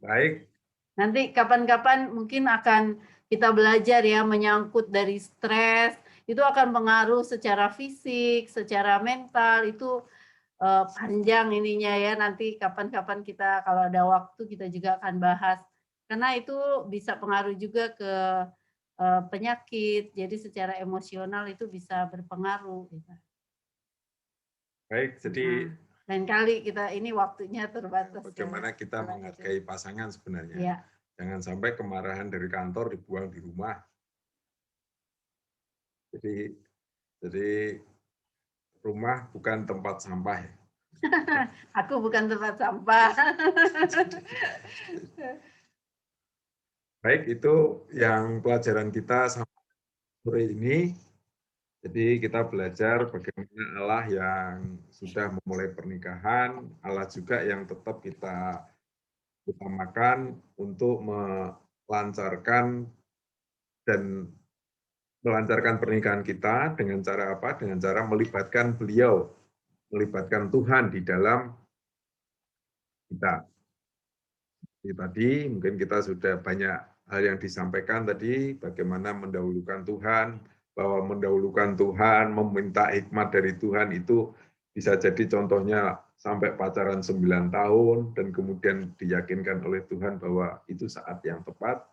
Baik. Nanti kapan-kapan mungkin akan kita belajar ya menyangkut dari stres, itu akan pengaruh secara fisik, secara mental, itu panjang ininya ya, nanti kapan-kapan kita kalau ada waktu kita juga akan bahas. Karena itu bisa pengaruh juga ke penyakit, jadi secara emosional itu bisa berpengaruh. Gitu. Baik, jadi lain kali kita ini waktunya terbatas. Bagaimana kita menghargai pasangan sebenarnya. Ya. Jangan sampai kemarahan dari kantor dibuang di rumah. Jadi rumah bukan tempat sampah. Aku bukan tempat sampah. Baik, itu yang pelajaran kita sore ini. Jadi kita belajar bagaimana Allah yang sudah memulai pernikahan, Allah juga yang tetap kita utamakan untuk melancarkan pernikahan kita dengan cara apa? Dengan cara melibatkan beliau, melibatkan Tuhan di dalam kita. Jadi tadi mungkin kita sudah banyak hal yang disampaikan tadi, bagaimana mendahulukan Tuhan, bahwa mendahulukan Tuhan, meminta hikmat dari Tuhan itu bisa jadi contohnya sampai pacaran 9 tahun, dan kemudian diyakinkan oleh Tuhan bahwa itu saat yang tepat.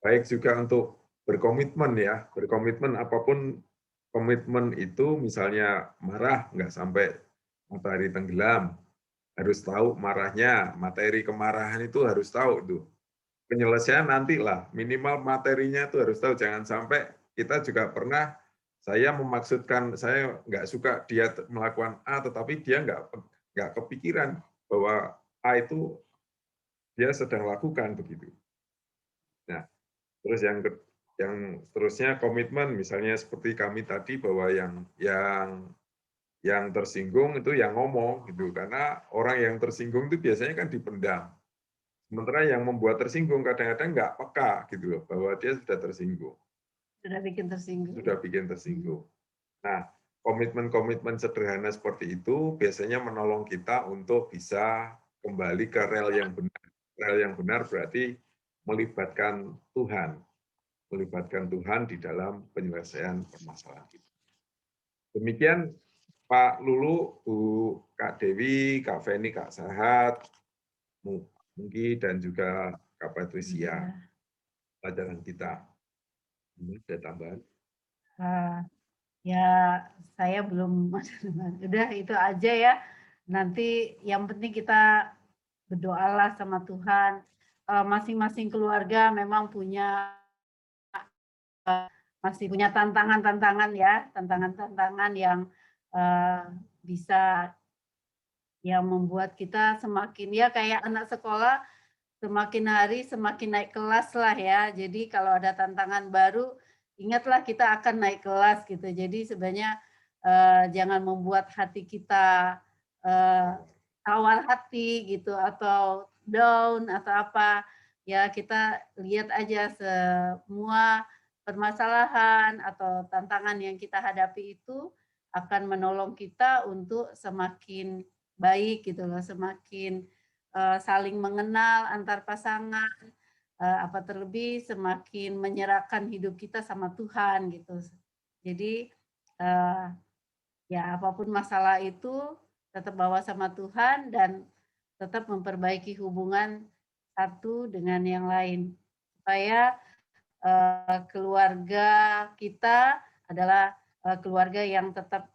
Baik juga untuk berkomitmen ya, berkomitmen apapun komitmen itu, misalnya marah, nggak sampai matahari tenggelam, harus tahu marahnya, materi kemarahan itu harus tahu tuh. Penyelesaian nantilah, minimal materinya itu harus tahu. Jangan sampai kita juga pernah, saya memaksudkan, saya nggak suka dia melakukan A, tetapi dia nggak kepikiran bahwa A itu dia sedang lakukan begitu. Nah, terus yang seterusnya komitmen, misalnya seperti kami tadi bahwa yang tersinggung itu yang ngomong gitu, karena orang yang tersinggung itu biasanya kan dipendam. Sementara yang membuat tersinggung kadang-kadang nggak peka gitu loh, bahwa dia sudah tersinggung. Sudah bikin tersinggung. Sudah bikin tersinggung. Nah, komitmen-komitmen sederhana seperti itu biasanya menolong kita untuk bisa kembali ke rel yang benar. Rel yang benar berarti melibatkan Tuhan. Melibatkan Tuhan di dalam penyelesaian permasalahan kita. Demikian Pak Lulu, Bu Kak Dewi, Kak Feni, Kak Sahat, Mungki, dan juga Kak Patricia, pelajaran kita. Ada tambahan? Ya, saya belum, udah itu aja ya. Nanti yang penting kita berdoalah sama Tuhan. Masing-masing keluarga memang masih punya tantangan-tantangan ya, tantangan-tantangan yang bisa yang membuat kita semakin ya kayak anak sekolah, semakin hari semakin naik kelas lah ya. Jadi kalau ada tantangan baru, ingatlah kita akan naik kelas gitu. Jadi sebenarnya jangan membuat hati kita tawar hati gitu atau down atau apa. Ya kita lihat aja semua permasalahan atau tantangan yang kita hadapi itu akan menolong kita untuk semakin baik gitu loh, semakin saling mengenal antar pasangan, apa terlebih semakin menyerahkan hidup kita sama Tuhan gitu. Jadi ya apapun masalah itu tetap bawa sama Tuhan dan tetap memperbaiki hubungan satu dengan yang lain supaya keluarga kita adalah keluarga yang tetap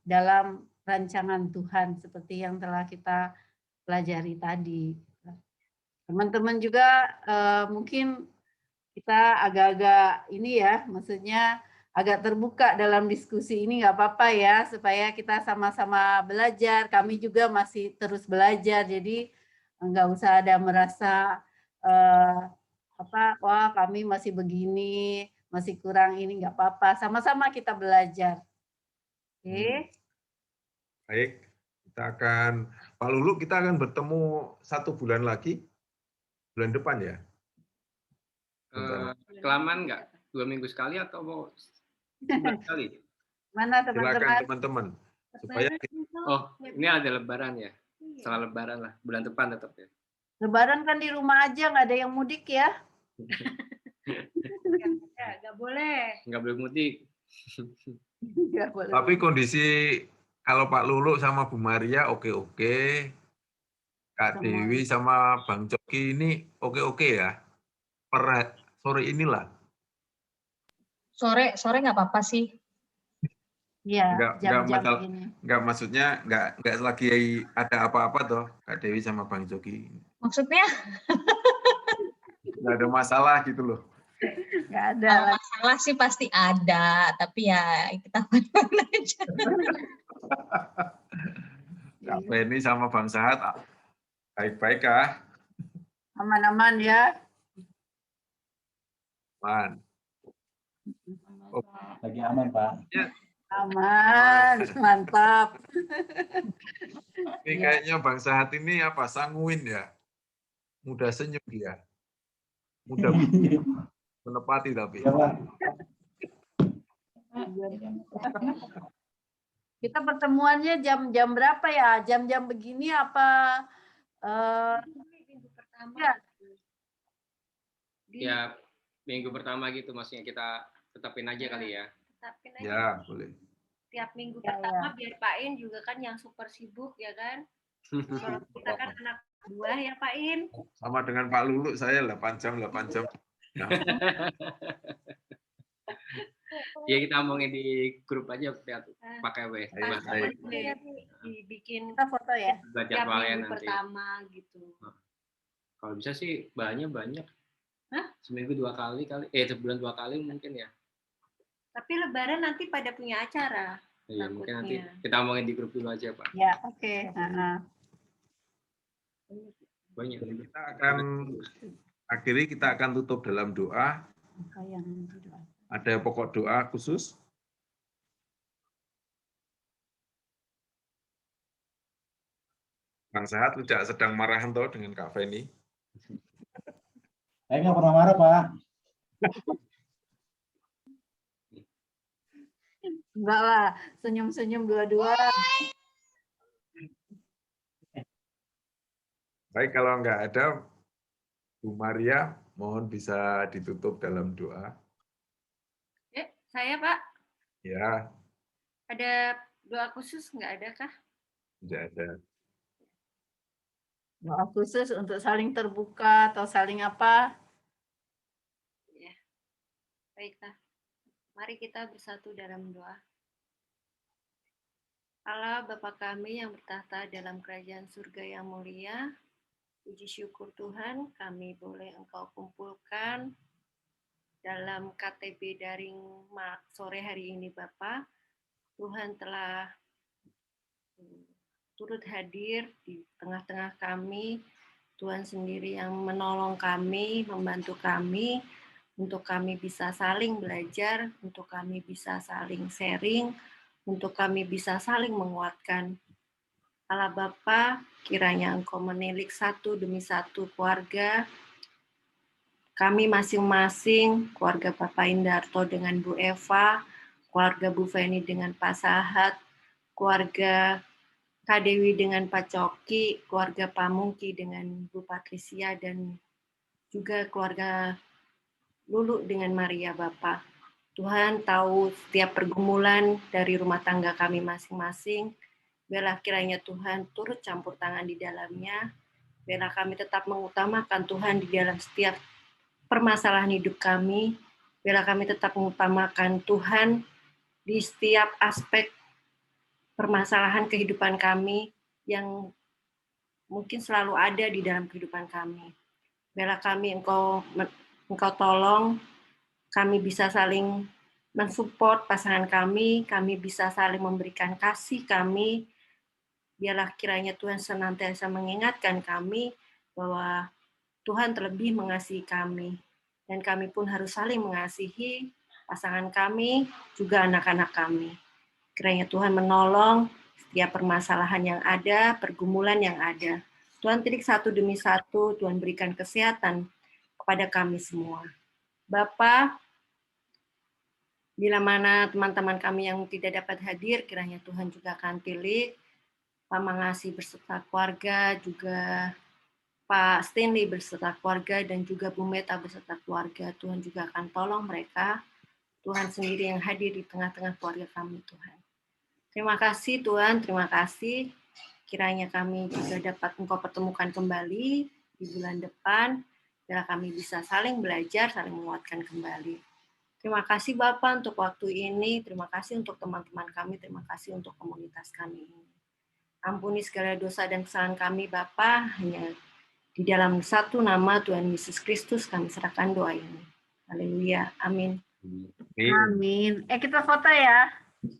dalam rancangan Tuhan seperti yang telah kita pelajari tadi. Teman-teman juga mungkin kita agak-agak ini ya, maksudnya agak terbuka dalam diskusi ini, nggak apa-apa ya, supaya kita sama-sama belajar. Kami juga masih terus belajar, jadi nggak usah ada merasa wah kami masih begini, masih kurang ini, nggak apa-apa. Sama-sama kita belajar. Oke. Baik, kita akan Pak Lulu, kita akan bertemu 1 bulan lagi, bulan depan ya. Kelamaan nggak? 2 minggu sekali atau mau sebulan sekali? Mana Silakan teman-teman? teman-teman. Supaya ini ada Lebaran ya. Setelah Lebaran lah, bulan depan tetap ya. Lebaran kan di rumah aja, nggak ada yang mudik ya? Nggak boleh. Nggak boleh mudik. Nggak boleh. Tapi kondisi kalau Pak Lulu sama Bu Maria oke-oke. Kak Dewi sama Bang Coki ini oke-oke ya. Per sore inilah. Sore nggak apa-apa sih. Iya, jam-jam masalah, begini. Enggak, maksudnya enggak lagi ada apa-apa toh Kak Dewi sama Bang Coki. Maksudnya? Enggak ada masalah gitu loh. Nggak ada. Masalah sih pasti ada, tapi ya kita mana aja. Kak Penny sama Bang Sahat baik-baik kah? Aman-aman ya. Aman. Lagi aman, Pak. Ya. Aman, mantap. Ini kayaknya Bang Sahat ini apa, sanguin ya? Mudah senyum dia. Mudah menepati tapi. Ya, Pak. Kita pertemuannya jam berapa ya? Jam-jam begini apa? Minggu pertama. Ya, minggu pertama gitu maksudnya kita tetapin aja kali ya. Tetapin aja. Ya, boleh. Tiap minggu Ya, pertama biar Pak In juga kan yang super sibuk ya kan. Kalau kita kan anak buah ya Pak In. Sama dengan Pak Lulu, saya 8 jam. Ya. Ya kita omongin di grup aja pakai WA. Dibikin Kita foto ya. tiap Jadwalnya minggu nanti. pertama gitu. Kalau bisa sih banyak. Hah? Seminggu 2 kali sebulan 2 kali mungkin ya. Tapi Lebaran nanti pada punya acara. Iya, mungkin nanti Takutnya. kita omongin di grup dulu aja, Pak. Ya, oke. Banyak. Kita akan akhiri, kita akan tutup dalam doa. Ada pokok doa khusus? Bang Sahat tidak sedang marahan toh dengan Kak Feni? Saya nggak pernah marah, Pak. Enggak lah, senyum-senyum dua-dua. Baik, kalau enggak ada, Bu Maria, mohon bisa ditutup dalam doa. Saya Pak, Ya, ada doa khusus nggak ada kah? tidak ada. Doa khusus untuk saling terbuka atau saling apa? Ya, baiklah. Mari kita bersatu dalam doa. Allah Bapa kami yang bertahta dalam kerajaan surga yang mulia, puji syukur Tuhan kami boleh Engkau kumpulkan dalam KTB daring sore hari ini Bapa. Tuhan telah turut hadir di tengah-tengah kami. Tuhan sendiri yang menolong kami, membantu kami, untuk kami bisa saling belajar, untuk kami bisa saling sharing, untuk kami bisa saling menguatkan. Allah Bapa, kiranya Engkau menilik satu demi satu keluarga, kami masing-masing, keluarga Bapak Indarto dengan Bu Eva, keluarga Bu Feni dengan Pak Sahat, keluarga Kak Dewi dengan Pak Coki, keluarga Pak Mungki dengan Bu Patricia, dan juga keluarga Lulu dengan Maria Bapak. Tuhan tahu setiap pergumulan dari rumah tangga kami masing-masing. Biarlah kiranya Tuhan turut campur tangan di dalamnya. Biarlah kami tetap mengutamakan Tuhan di dalam setiap permasalahan hidup kami. Biarlah kami tetap mengutamakan Tuhan di setiap aspek permasalahan kehidupan kami yang mungkin selalu ada di dalam kehidupan kami. Biarlah kami Engkau tolong, kami bisa saling mensupport pasangan kami bisa saling memberikan kasih kami. Biarlah kiranya Tuhan senantiasa mengingatkan kami bahwa Tuhan terlebih mengasihi kami. Dan kami pun harus saling mengasihi pasangan kami, juga anak-anak kami. Kiranya Tuhan menolong setiap permasalahan yang ada, pergumulan yang ada. Tuhan titik satu demi satu, Tuhan berikan kesehatan kepada kami semua. Bapa, bila mana teman-teman kami yang tidak dapat hadir, kiranya Tuhan juga akan pilih Pak Mangasi berserta keluarga, juga Pak Stanley berserta keluarga, dan juga Bu Meta berserta keluarga. Tuhan juga akan tolong mereka. Tuhan sendiri yang hadir di tengah-tengah keluarga kami, Tuhan. Terima kasih Tuhan, terima kasih. Kiranya kami juga dapat Engkau pertemukan kembali di bulan depan, biar kami bisa saling belajar, saling menguatkan kembali. Terima kasih Bapak untuk waktu ini, terima kasih untuk teman-teman kami, terima kasih untuk komunitas kami ini. Ampuni segala dosa dan kesalahan kami Bapak, hanya di dalam satu nama Tuhan Yesus Kristus kami serahkan doa ini. Haleluya. Amin. Amin. Kita foto ya.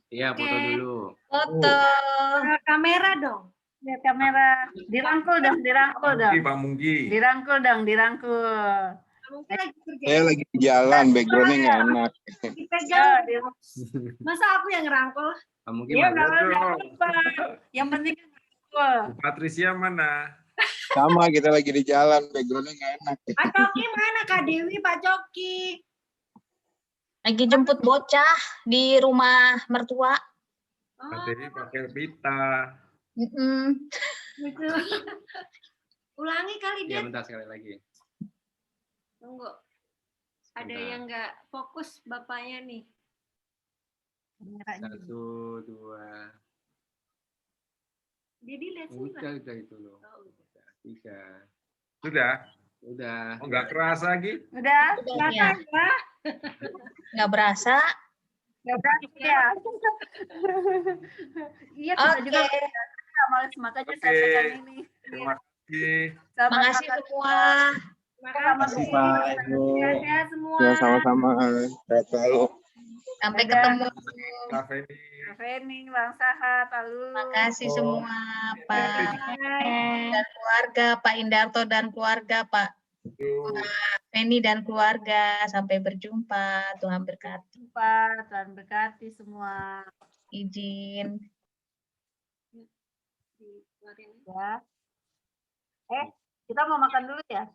Iya, foto dulu. Foto. Kamera dong. Lihat kamera. Dirangkul dong. Pak Mungki. Dirangkul dong. Saya lagi di jalan, backgroundnya nggak enak. Dipegang. Masa aku yang ngerangkul? Mungkin Iya, yang penting Bu Patricia mana? Sama, kita lagi di jalan, backgroundnya nggak enak. Pak Coki mana? Kak Dewi, Pak Coki. Lagi jemput bocah di rumah mertua. Pak Dewi pakai pita. Gitu. Ulangi kali Ya, dia. bentar sekali lagi. Tunggu. Ada yang nggak fokus bapaknya nih. 1, 2. Jadi lihat sini. Udah itu loh. 3. Sudah? Udah. Oh, nggak kerasa lagi? Udah. Ya. Nggak berasa. Ya. Iya, kita juga males makanya saya pegang ini. Terima kasih. Terima kasih semua. Terima kasih Pak Ibu. Sehat semua. Ya, sama-sama. Sehat selalu. Sampai ketemu. Kak Feni. Feni, Bang Sahat, lalu. Terima kasih semua, Pak dan keluarga, Pak Indarto dan keluarga, Pak Feni dan keluarga. Sampai berjumpa. Tuhan berkati. Tuhan berkati semua. Izin. Ya. Kita mau makan dulu ya?